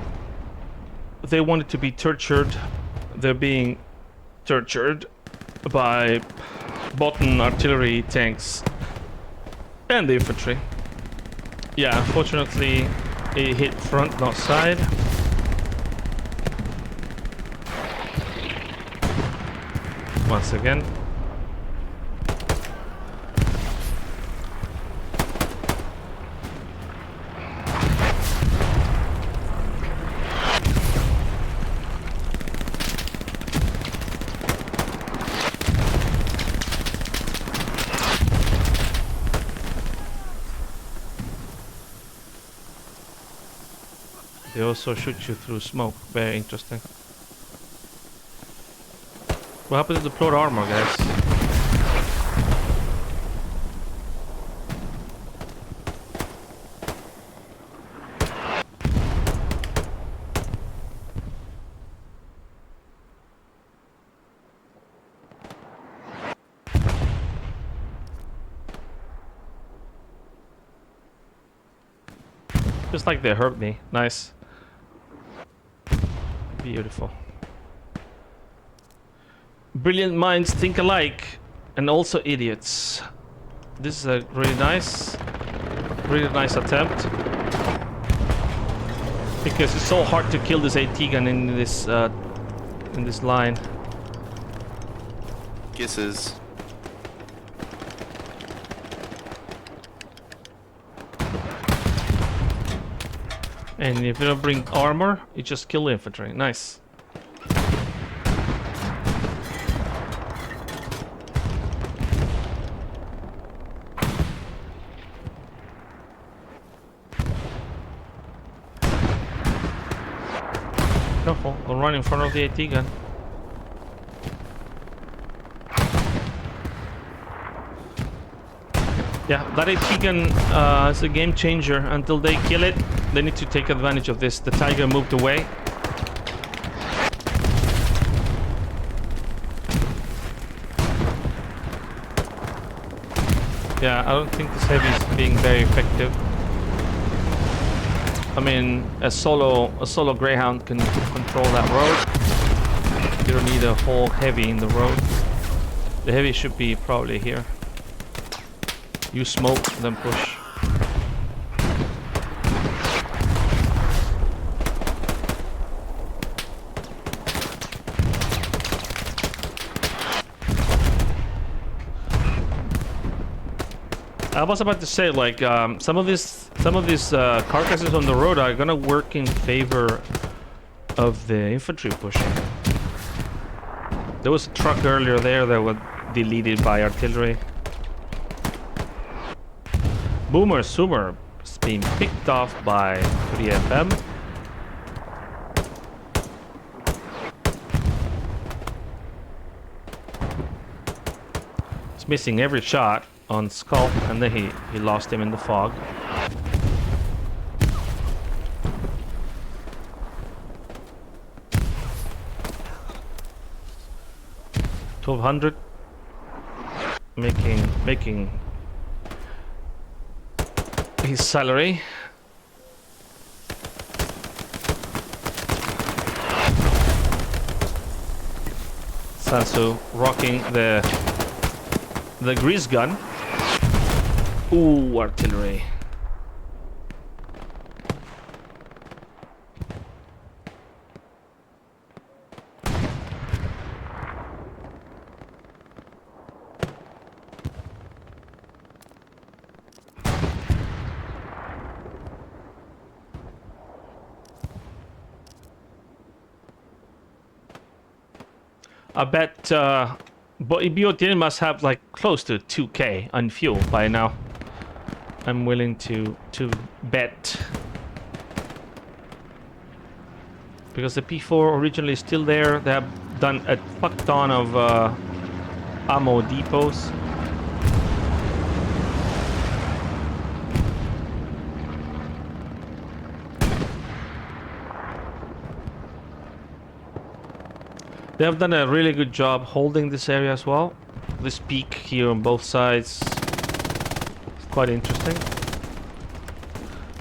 They wanted to be tortured. They're being tortured by BOTN artillery tanks and the infantry. Yeah, unfortunately, it hit front, not side. Once again. They also shoot you through smoke. Very interesting. What happened to the plot armor, guys? Just like they hurt me. Nice. Beautiful. Brilliant minds think alike, and also idiots. This is a really nice attempt. Because it's so hard to kill this AT gun in this line. Kisses. And if you don't bring armor, you just kill infantry. Nice. Careful, don't run in front of the AT gun. Yeah, that AT gun is a game changer. Until they kill it, they need to take advantage of this. The Tiger moved away. Yeah, I don't think this heavy is being very effective. I mean, a solo Greyhound can control that road. You don't need a whole heavy in the road. The heavy should be probably here. You smoke, then push. I was about to say, like, some of these carcasses on the road are gonna work in favor of the infantry pushing. There was a truck earlier there that was deleted by artillery. Boomer Sumer is being picked off by 3FM. He's missing every shot on Skull, and then he lost him in the fog. $1,200 making his salary. Sansu rocking the grease gun. Ooh, artillery. I bet BOTN must have like close to 2K on fuel by now. I'm willing to bet. Because the P4 originally is still there. They have done a fuck ton of ammo depots. They have done a really good job holding this area as well. This peak here on both sides is quite interesting.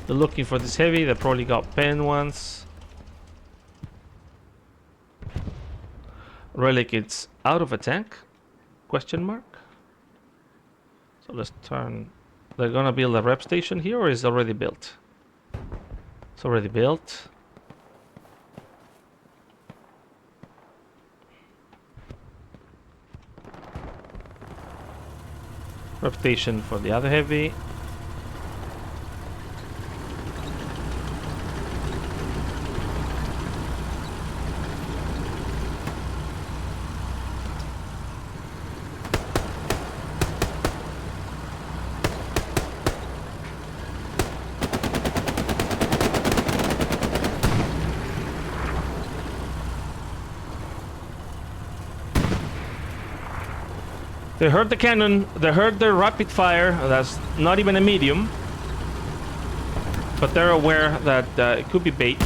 They're looking for this heavy. They probably got pen ones. Relic, it's out of a tank? Question mark. So let's turn. They're gonna build a rep station here, or is it already built? It's already built. Reputation for the other heavy. They heard the cannon, they heard the rapid fire, that's not even a medium. But they're aware that it could be bait.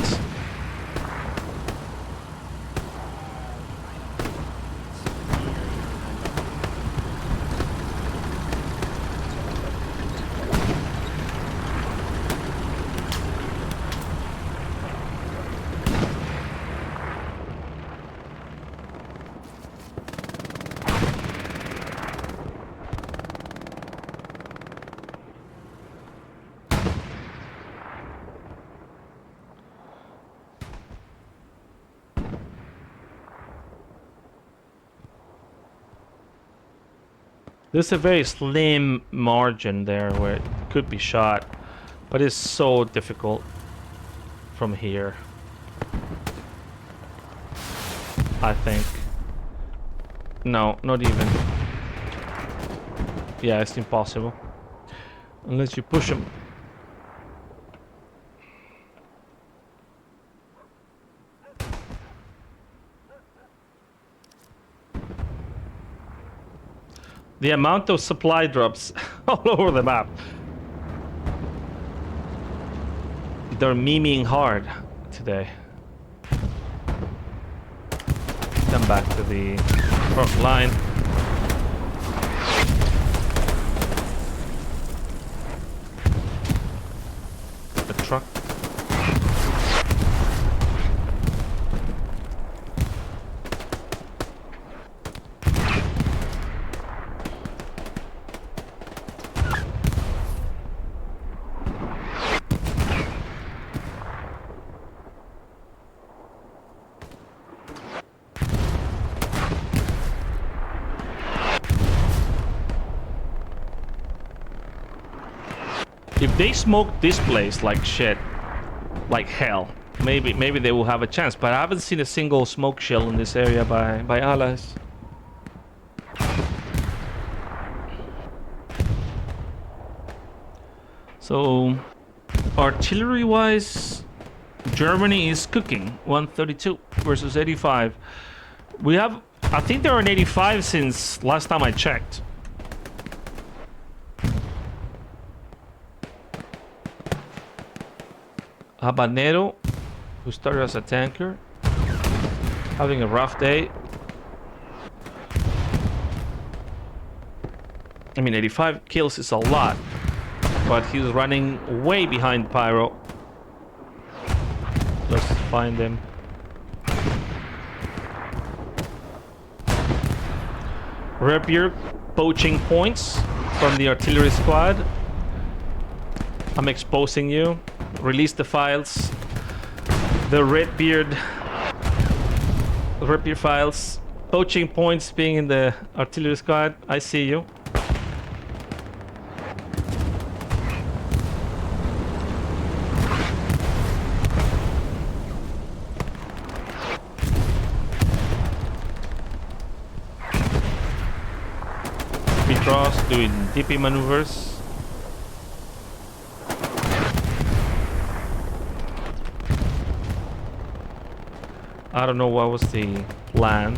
There's a very slim margin there where it could be shot, but it's so difficult from here, I think. No, not even. Yeah, it's impossible. Unless you push him. The amount of supply drops all over the map. They're memeing hard today. Come back to the front line. The truck. If they smoke this place like shit, like hell, maybe they will have a chance. But I haven't seen a single smoke shell in this area by allies. So, artillery-wise, Germany is cooking. 132 versus 85. We have, I think they're on 85 since last time I checked. Habanero, who started as a tanker, having a rough day. I mean, 85 kills is a lot, but he's running way behind Pyro. Let's find him. Rapier poaching points from the artillery squad. I'm exposing you. Release the files. The Rapier files. Poaching points being in the artillery squad. I see you. Cross doing DP maneuvers. I don't know what was the plan.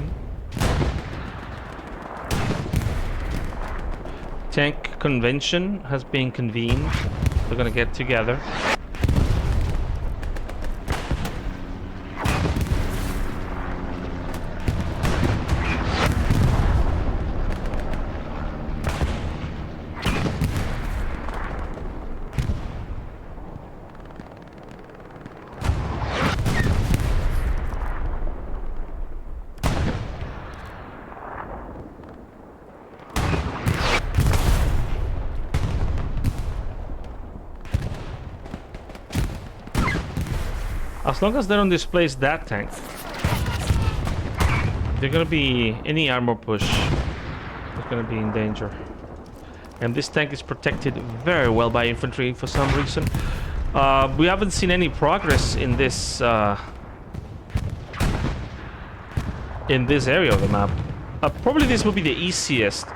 Tank convention has been convened. They're gonna get together. As long as they don't displace that tank, they're gonna be any armor push is gonna be in danger. And this tank is protected very well by infantry for some reason. We haven't seen any progress in this area of the map. Probably this will be the easiest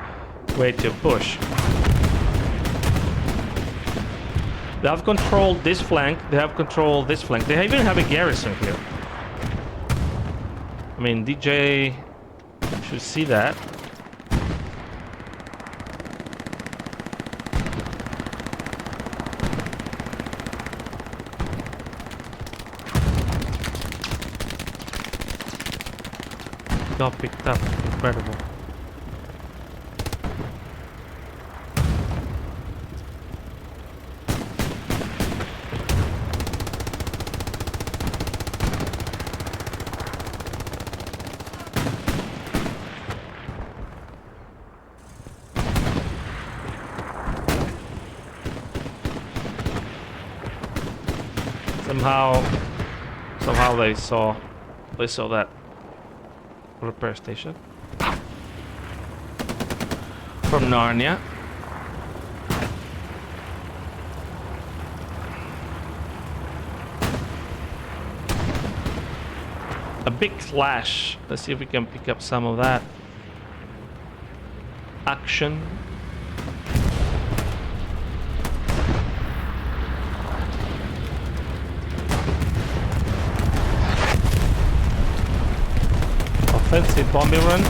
way to push. They have controlled this flank, they have controlled this flank. They even have a garrison here. I mean, DJ should see that. Got picked up, incredible. Somehow they saw that repair station. from Narnia. A big flash. Let's see if we can pick up some of that action. Offensive bombing run.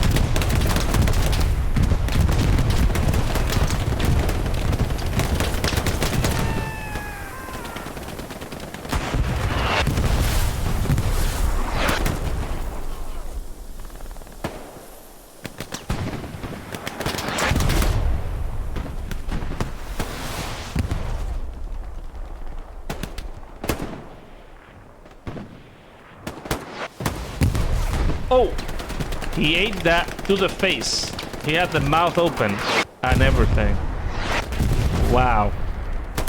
Oh, he ate that to the face. He had the mouth open and everything. Wow,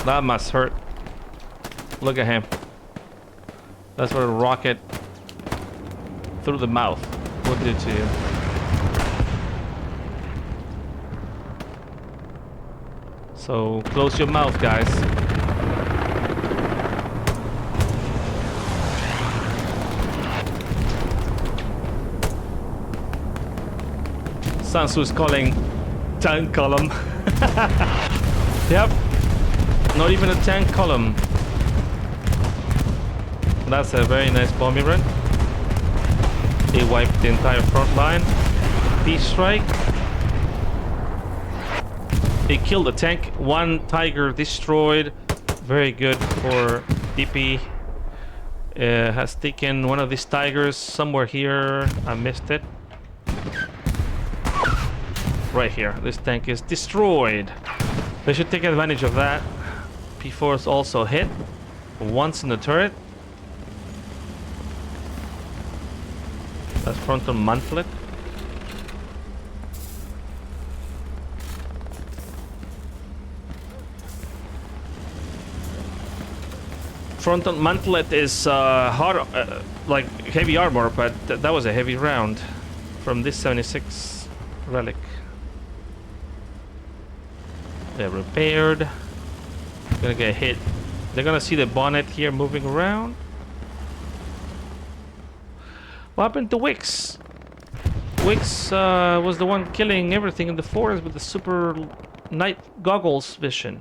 that must hurt. Look at him. That's what a rocket through the mouth will do to you. So close your mouth, guys. Sansu is calling tank column. Yep, not even a tank column. That's a very nice bombing run. He wiped the entire front line. Peace strike. He killed the tank. One Tiger destroyed. Very good for DP. Has taken one of these Tigers somewhere here. I missed it. Right here. This tank is destroyed. They should take advantage of that. P4 is also hit once in the turret. That's frontal mantlet. Frontal mantlet is hard, like heavy armor, but that was a heavy round from this 76 relic. They're repaired. Gonna get hit. They're gonna see the bonnet here moving around. What happened to Wix? Wix was the one killing everything in the forest with the super night goggles vision.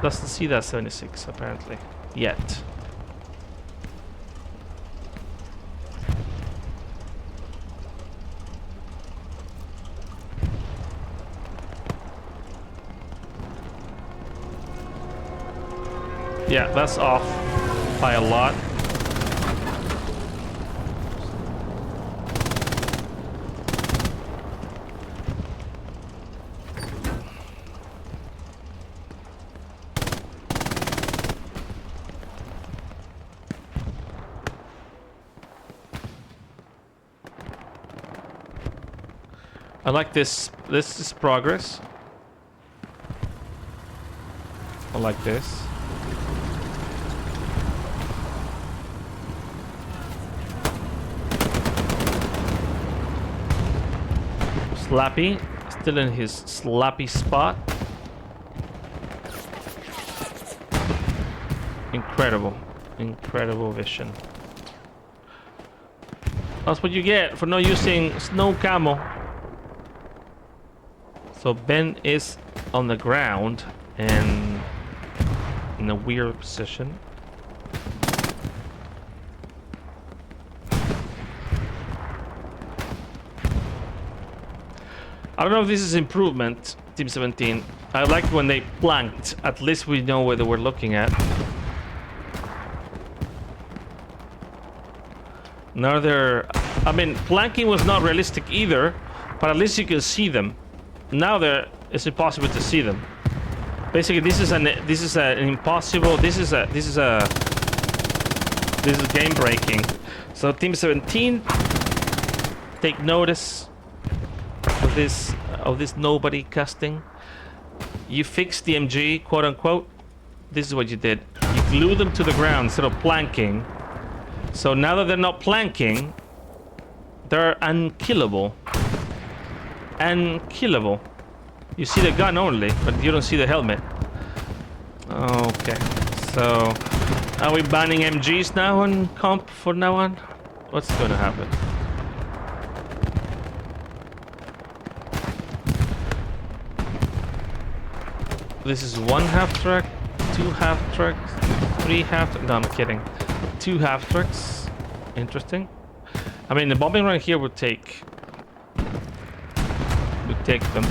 Doesn't see that 76 apparently yet. Yeah, that's off by a lot. I like this. This is progress. I like this. Slappy, still in his slappy spot. Incredible, incredible vision. That's what you get for not using snow camo. So Ben is on the ground and in a weird position. I don't know if this is improvement, Team 17. I liked when they planked. At least we know where they were looking at. Now they're... I mean, planking was not realistic either, but at least you can see them. Now it's impossible to see them. Basically, this is an impossible... This is game breaking. So Team 17, take notice of this nobody casting. You fixed the MG, quote unquote. This is what you did. You glue them to the ground instead of planking. So now that they're not planking, they're unkillable. unkillable. You see the gun only, but you don't see the helmet. Okay, so are we banning MGs now on comp for now on? What's gonna happen? This is one half track, two half tracks, three half. No, I'm kidding. Two half tracks. Interesting. I mean, the bombing run here would take them.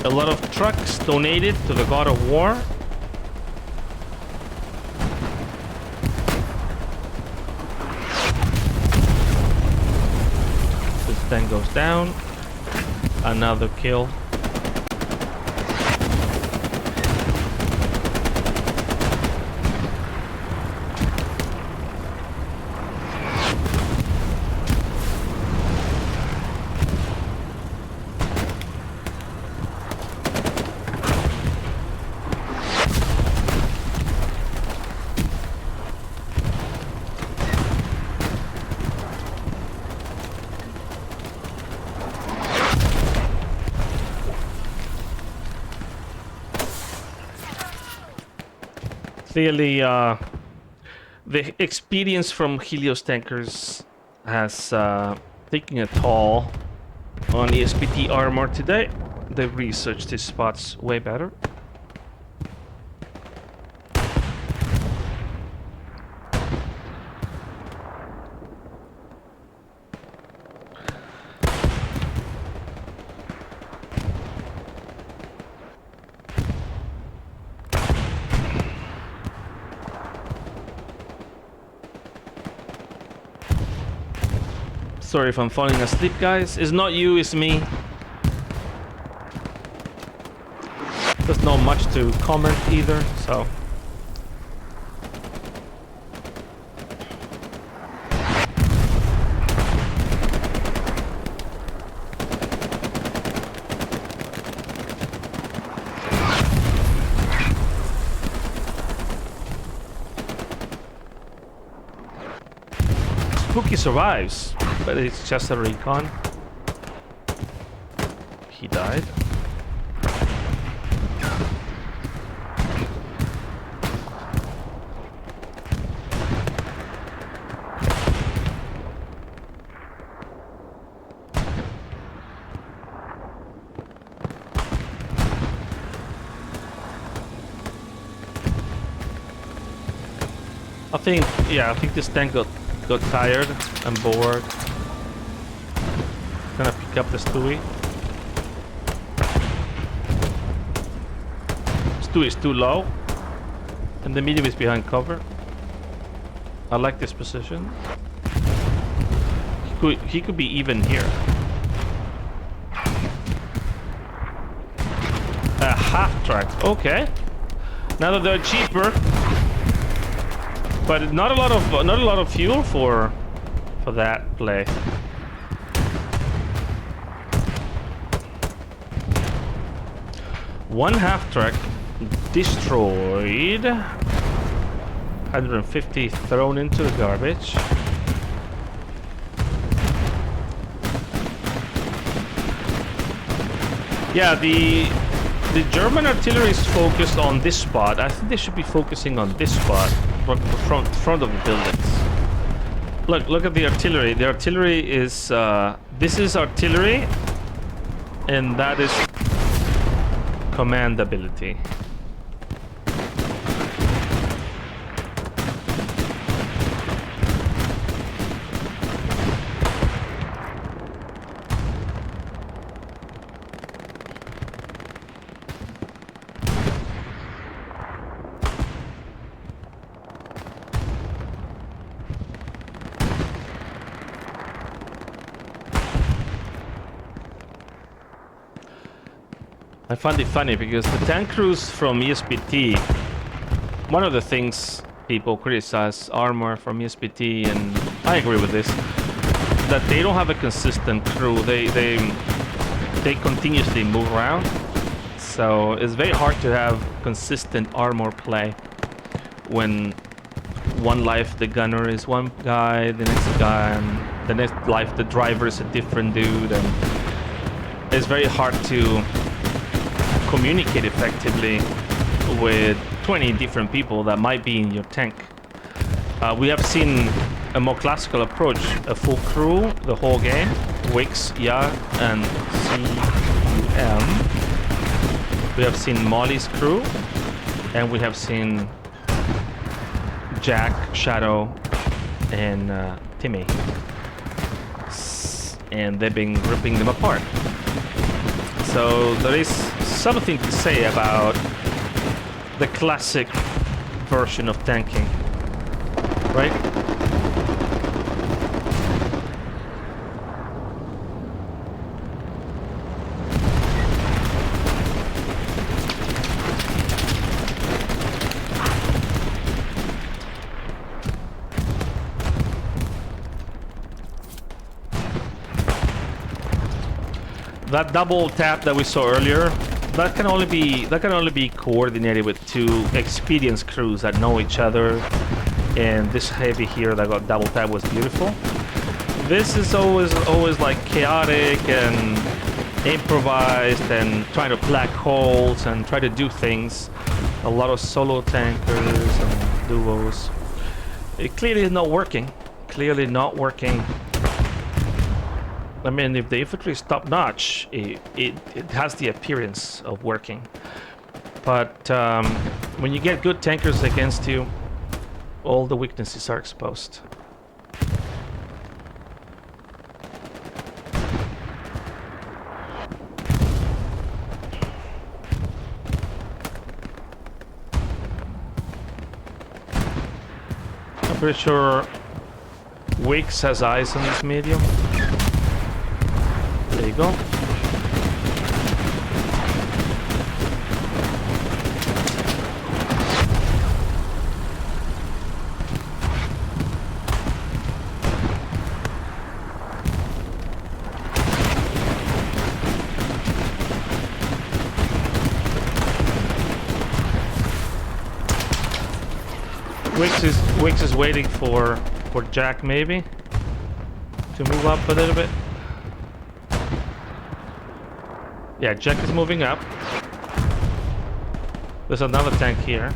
A lot of trucks donated to the God of War. This tank goes down. Another kill. Clearly, the experience from Helios tankers has taken a toll on ESPT armor today. They've researched these spots way better. Sorry if I'm falling asleep, guys. It's not you, it's me. There's not much to comment either, so. Spooky survives, but it's just a recon. He died. I think this tank got tired and bored. Gonna pick up the Stewie. Stewie is too low, and the medium is behind cover. I like this position. He could be even here. A half track. Okay. Now that they're cheaper. But not a lot of fuel for that play. One half track destroyed. 150 thrown into the garbage. Yeah, the German artillery is focused on this spot. I think they should be focusing on this spot. Front of the buildings. Look at the artillery. The artillery is this is artillery, and that is command ability. I find it funny because the tank crews from ESPT, one of the things people criticize armor from ESPT, and I agree with this, that they don't have a consistent crew. They continuously move around. So it's very hard to have consistent armor play when one life the gunner is one guy, the next guy, and the next life the driver is a different dude, and it's very hard to communicate effectively with 20 different people that might be in your tank. We have seen a more classical approach, a full crew the whole game, Wix, Ya, and CUM. We have seen Molly's crew, and we have seen Jack, Shadow, and Timmy. And they've been ripping them apart. So there is something to say about the classic version of tanking, right? That double tap that we saw earlier, that can only be coordinated with two experienced crews that know each other. And this heavy here that got double tap was beautiful. This is always like chaotic and improvised and trying to plug holes and try to do things. A lot of solo tankers and duos. It clearly is not working. Clearly not working. I mean, if the infantry is top-notch, it has the appearance of working. But when you get good tankers against you, all the weaknesses are exposed. I'm pretty sure Wix has eyes on this medium. There you go. Wix is waiting for Jack maybe to move up a little bit. Yeah, Jack is moving up. There's another tank here.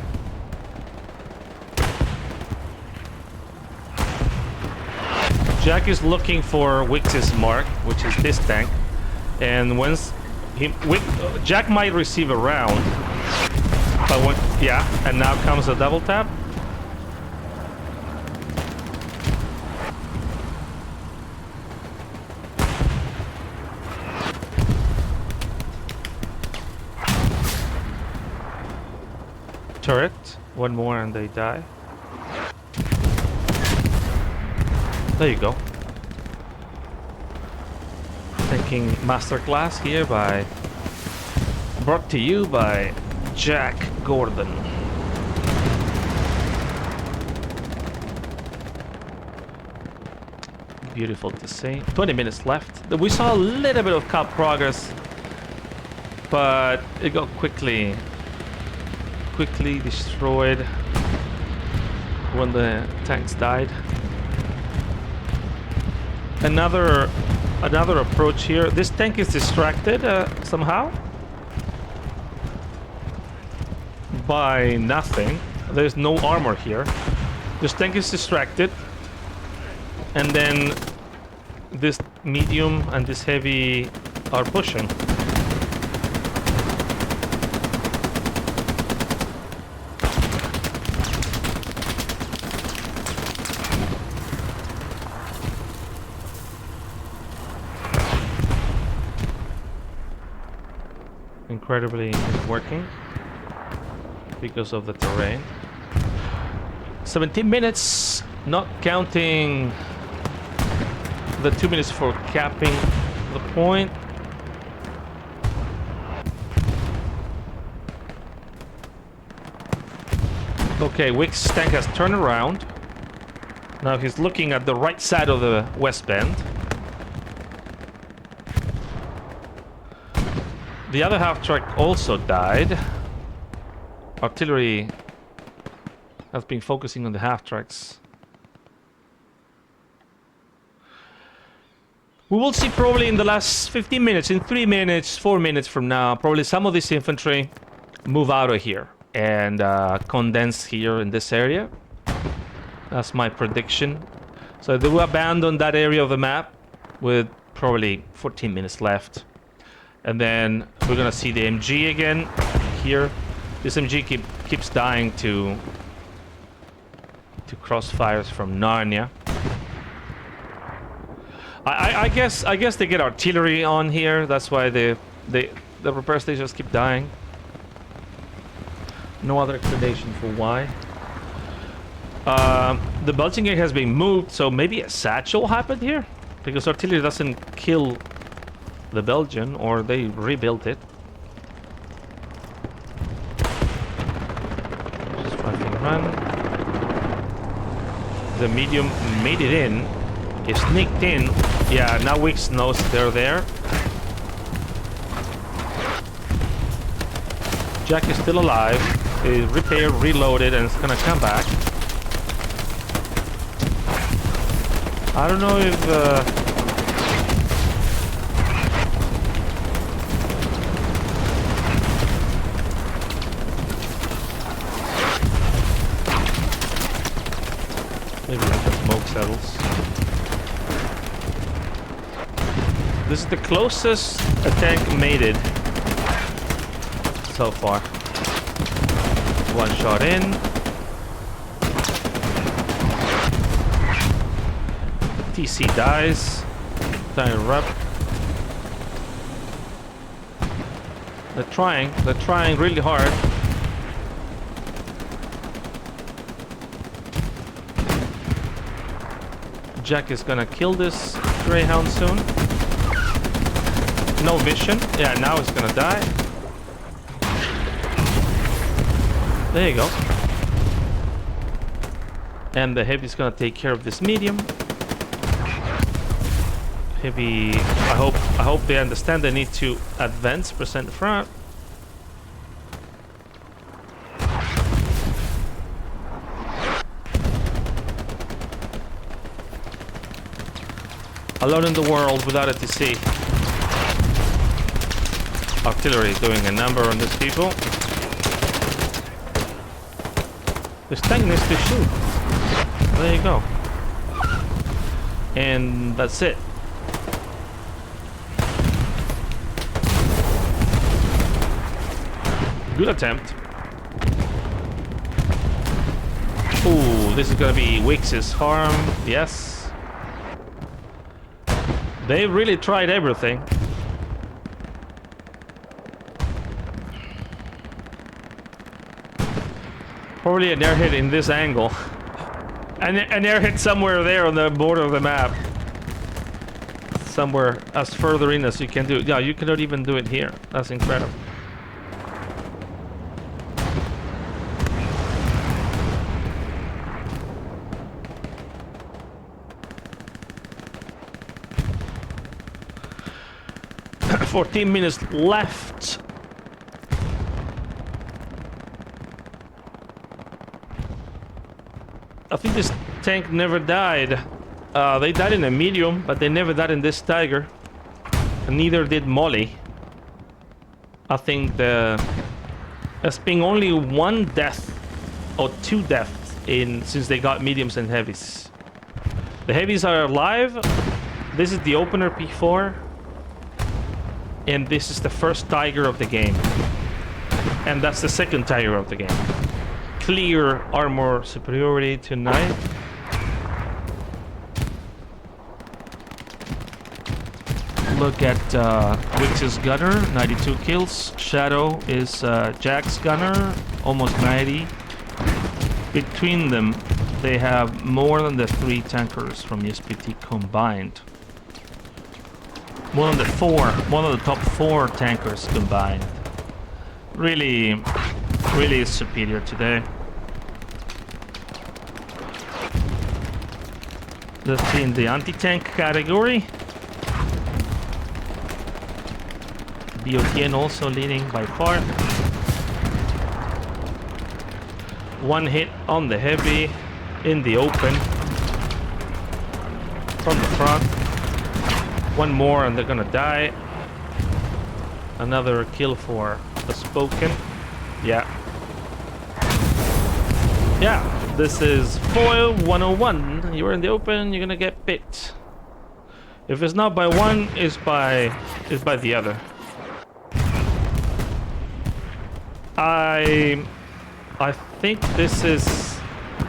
Jack is looking for Wix's mark, which is this tank. And once Jack might receive a round. But when, yeah, and now comes a double tap. Turret, one more and they die. There you go. Thinking masterclass here brought to you by Jack Gordon. Beautiful to see. 20 minutes left. We saw a little bit of cup progress, but it got quickly destroyed when the tanks died. Another approach here. This tank is distracted somehow by nothing. There's no armor here. This tank is distracted, and then this medium and this heavy are pushing. Incredibly working because of the terrain. 17 minutes, not counting the 2 minutes for capping the point. Okay, Wix tank has turned around. Now he's looking at the right side of the west bend. The other half track also died. Artillery has been focusing on the half tracks. We will see probably in the last 15 minutes, in 3 minutes, 4 minutes from now, probably some of this infantry move out of here and condense here in this area. That's my prediction. So they will abandon that area of the map with probably 14 minutes left. And then we're gonna see the MG again here. This MG keeps dying to crossfires from Narnia. I guess they get artillery on here. That's why the repair stations keep dying. No other explanation for why. The Belgian gate has been moved, so maybe a satchel happened here? Because artillery doesn't kill the Belgian, or they rebuilt it. Strafing run. The medium made it in. It sneaked in. Yeah, now Wix knows they're there. Jack is still alive. Is repaired, reloaded, and it's gonna come back. I don't know if maybe the smoke settles. This is the closest a tank made it so far. One shot in. TC dies. Time erupt. They're trying really hard. Jack is gonna kill this Greyhound soon. No vision. Yeah, now it's gonna die. There you go. And the heavy's gonna take care of this medium. Heavy, I hope they understand they need to advance, present front. Alone in the world without a TC. Artillery doing a number on these people. This tank needs to shoot. There you go. And that's it. Good attempt. Ooh, this is gonna be Wix's farm. Yes. They really tried everything. Probably an air hit in this angle. An air hit somewhere there on the border of the map. Somewhere as further in as you can do it. Yeah, you cannot even do it here. That's incredible. $14 minutes left. I think this tank never died. They died in a medium, but they never died in this Tiger. And neither did Molly. I think there's been only one death or two deaths since they got mediums and heavies. The heavies are alive. This is the opener P4. And this is the first Tiger of the game. And that's the second Tiger of the game. Clear armor superiority tonight. Look at Wix's gunner, 92 kills. Shadow is Jack's gunner, almost 90. Between them, they have more than the 3 tankers from ESPT combined. One of the top 4 tankers combined. Really is superior today. Let's see in the anti-tank category. BOTN also leading by far. One hit on the heavy in the open from the front. One more and they're gonna die. Another kill for the Spoken. Yeah. Yeah, this is foil 101. You're in the open, you're gonna get bit. If it's not by one, it's by the other. I think this is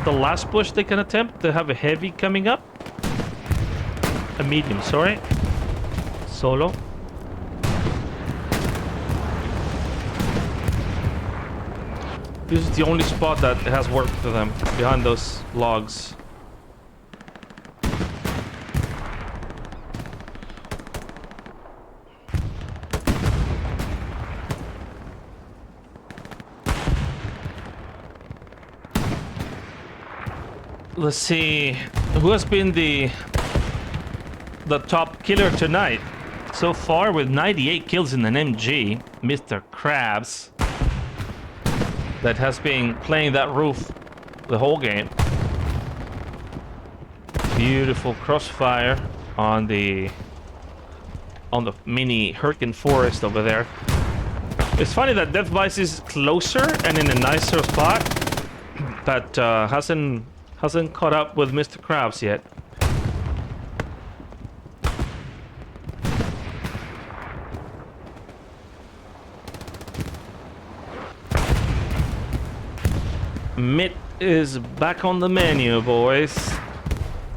the last push they can attempt. They have a heavy coming up. A medium, sorry. Solo. This is the only spot that has worked for them, behind those logs. Let's see who has been the top killer tonight so far with 98 kills in an MG. Mr. Krabs, that has been playing that roof the whole game. Beautiful crossfire on the mini Hurricane Forest over there. It's funny that Death Vice is closer and in a nicer spot, but hasn't caught up with Mr. Krabs yet. Mid is back on the menu, boys.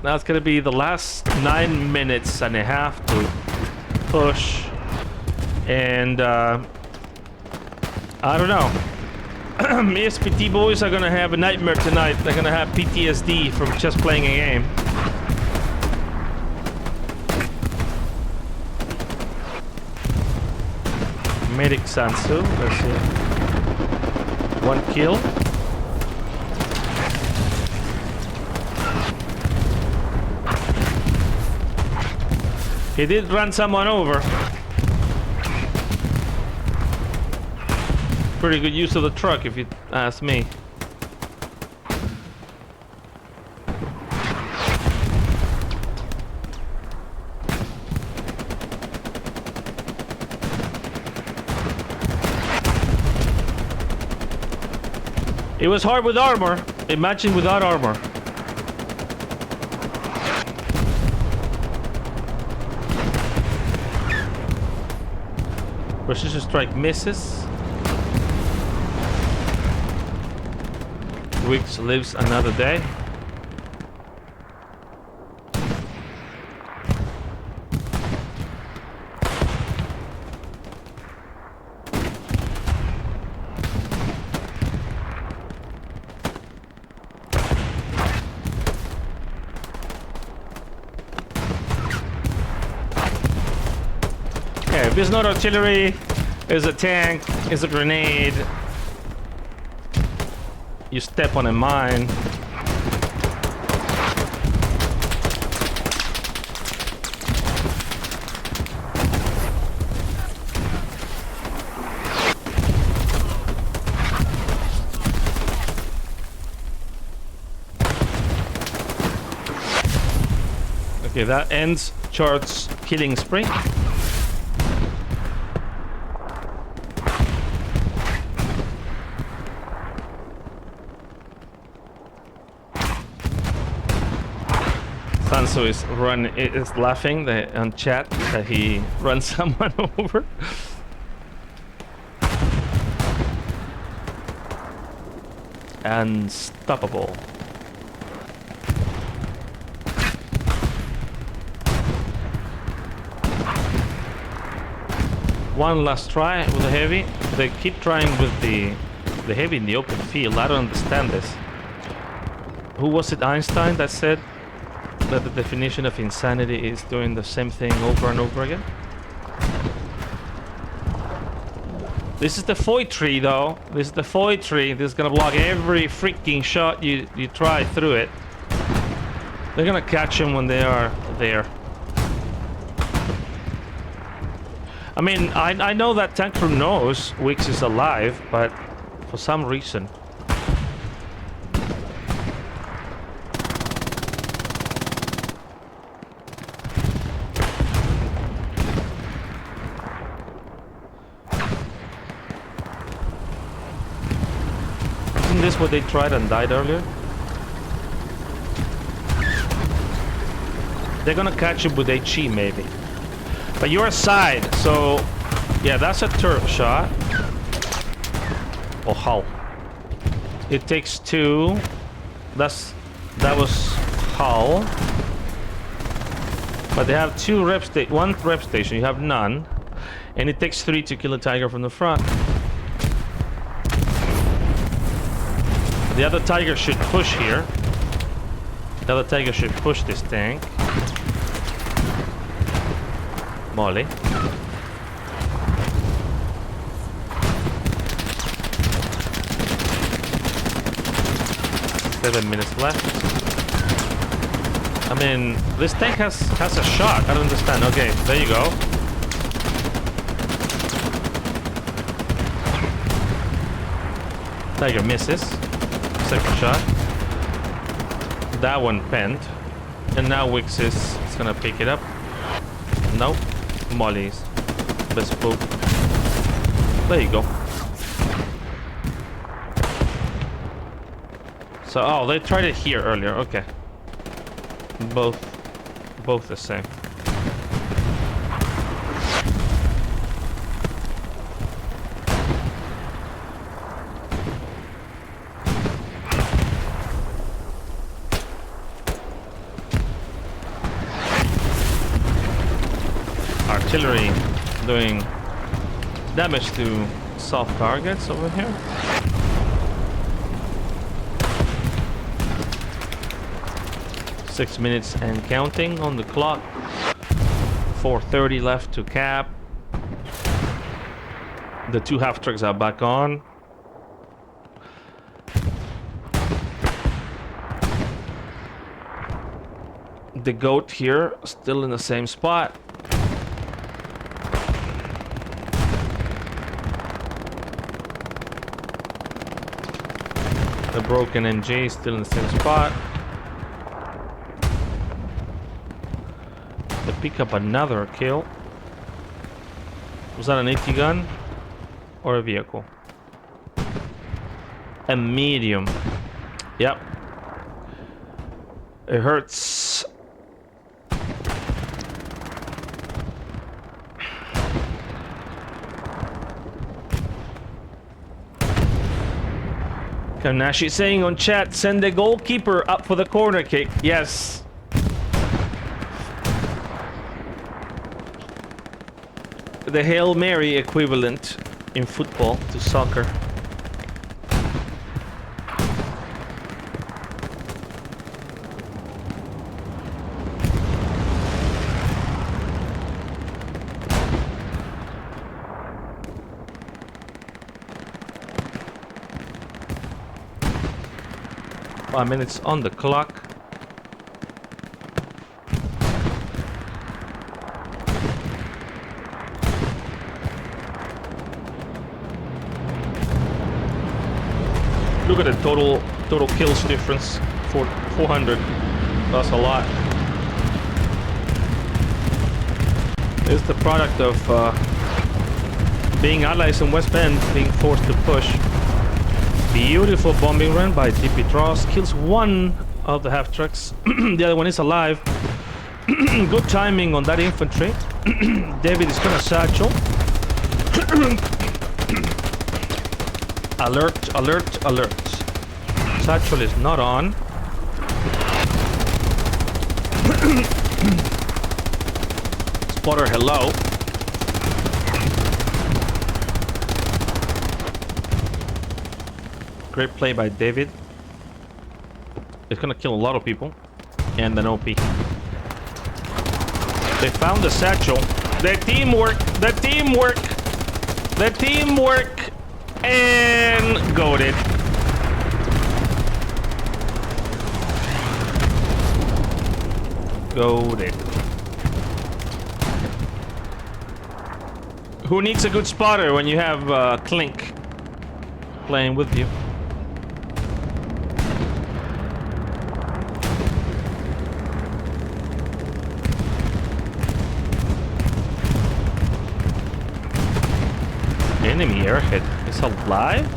That's gonna be the last 9 minutes and a half to push. And I don't know. ESPT boys are gonna have a nightmare tonight. They're gonna have PTSD from just playing a game. Medic Sansu, let's see. One kill. He did run someone over. Pretty good use of the truck, if you ask me. It was hard with armor. Imagine without armor. Precision strike misses. Wicks lives another day. Yeah, if it's not artillery, it's a tank, it's a grenade. You step on a mine. Okay, that ends Chart's killing spree. Sanso is laughing on chat that he runs someone over. Unstoppable. One last try with the heavy. They keep trying with the heavy in the open field. I don't understand this. Who was it, Einstein, that said that the definition of insanity is doing the same thing over and over again? This is the Foy tree, though. This is the Foy tree. This is gonna block every freaking shot you try through it. They're gonna catch them when they are there. I mean, I know that tank crew knows Wix is alive, but for some reason. Isn't this what they tried and died earlier? They're gonna catch you with HE maybe. But you're aside, so yeah, that's a turret shot. Oh, Hull. It takes 2. That was Hull. But they have 1 rep station. You have none, and it takes 3 to kill a Tiger from the front. The other Tiger should push here. The other Tiger should push this tank. Molly. Seven minutes left. I mean, this tank has a shot. I don't understand. Okay, there you go. Tiger misses. Second shot. That one penned. And now Wix is gonna pick it up. Nope. Molly's best spook. There you go. So, oh, they tried it here earlier. Okay. Both the same. Artillery doing damage to soft targets over here. Six minutes and counting on the clock. 4:30 left to cap. The 2 half trucks are back on. The goat here still in the same spot. The broken MG is still in the same spot. They pick up another kill. Was that an AT gun? Or a vehicle? A medium. Yep. It hurts. Kanashi saying on chat, send the goalkeeper up for the corner kick. Yes. The Hail Mary equivalent in football to soccer. Five minutes on the clock. Look at the total kills difference for 400. That's a lot. It's the product of being allies in West Bend, being forced to push. Beautiful bombing run by DP Dross. Kills 1 of the half trucks. The other one is alive. Good timing on that infantry. David is gonna satchel. Alert, alert, alert. Satchel is not on. Spotter, hello. Great play by David. It's gonna kill a lot of people. And an OP. They found the satchel. The teamwork! The teamwork! The teamwork! And goated. Goated. Who needs a good spotter when you have Clink playing with you? Enemy airhead is alive?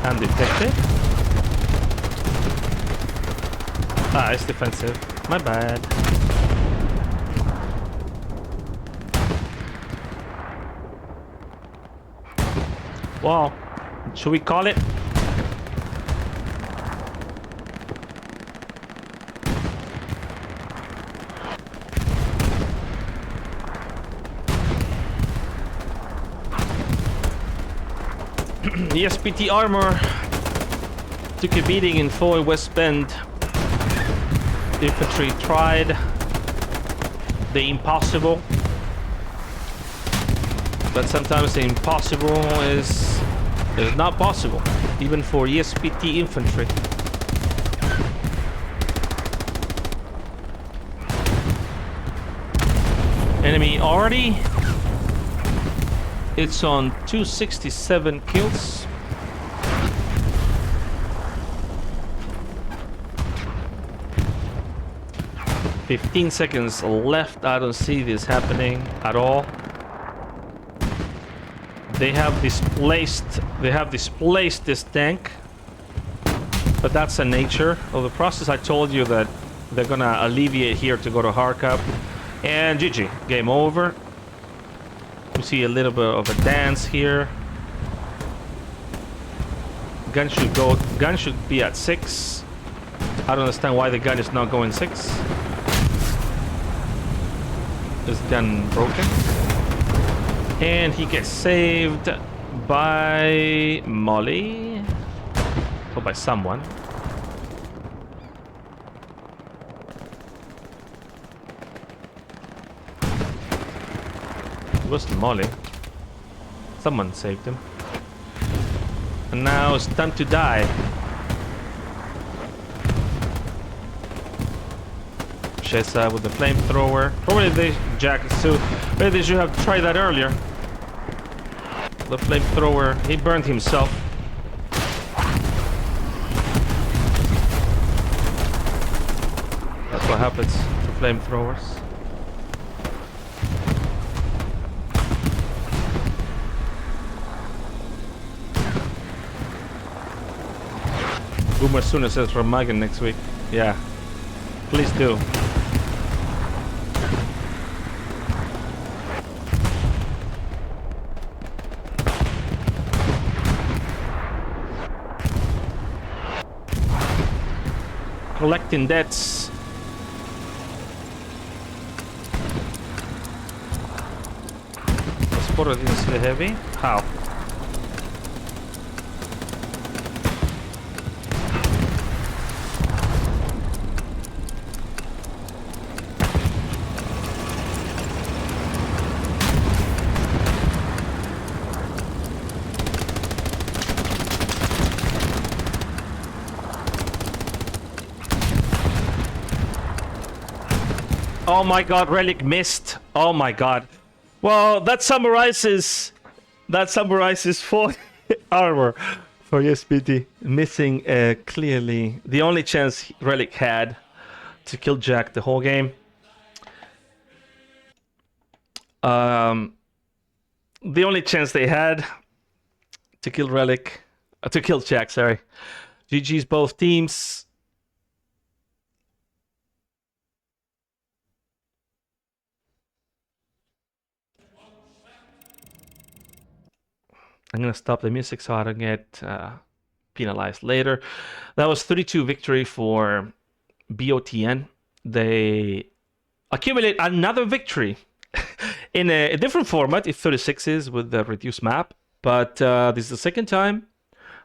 Undetected? Ah, it's defensive. My bad. Well, should we call it? ESPT armor took a beating in Foy West Bend. The infantry tried the impossible, but sometimes the impossible is not possible, even for ESPT infantry. Enemy already. It's on 267 kills. "15 seconds left. I don't see this happening at all. They have displaced this tank, but that's the nature of the process. I told you that they're gonna alleviate here to go to Harkov, and GG, game over. We see a little bit of a dance here. Gun should be at 6. I don't understand why the gun is not going 6. Is the gun broken? And he gets saved by Molly. Or by someone. It wasn't Molly. Someone saved him. And now it's time to die. Shesa with the flamethrower. Probably they jackets too. Maybe they should have tried that earlier. The flamethrower, he burned himself. That's what happens to flamethrowers. Boomer Sooner says for Magan next week. Yeah. Please do. Collecting debts. The spotter didn't see the heavy. How? Oh my god, Relic missed. Oh my god. Well, that summarizes for armor for ESPT. Missing clearly the only chance Relic had to kill Jack the whole game. The only chance they had to kill Relic, to kill Jack, sorry. GG's both teams. I'm gonna stop the music so I don't get penalized later. That was 32 victory for BOTN. They accumulate another victory in a different format. It's 36s with the reduced map, but this is the second time.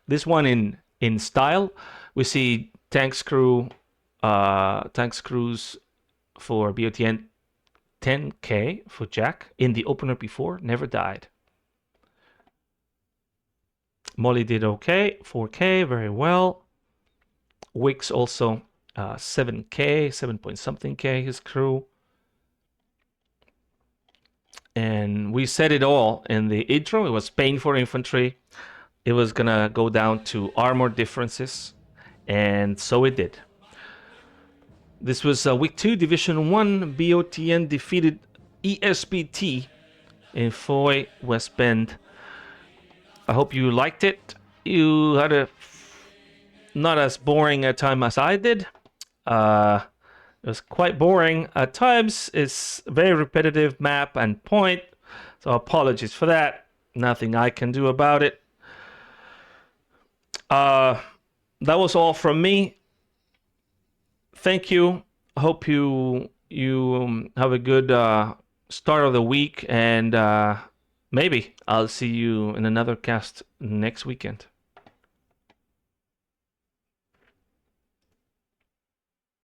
This one in style. We see tanks crews for BOTN. 10k for Jack in the opener before, never died. Molly did okay, 4k, very well. Wix also 7k, 7 point something k, his crew. And we said it all in the intro. It was Spain for infantry. It was gonna go down to armor differences, and so it did. This was week 2, Division 1. BOTN defeated ESPT in Foy, West Bend. I hope you liked it. You had a not as boring a time as I did. It was quite boring at times. It's a very repetitive map and point, so apologies for that. Nothing I can do about it. That was all from me. Thank you. Hope you have a good start of the week, and maybe I'll see you in another cast next weekend.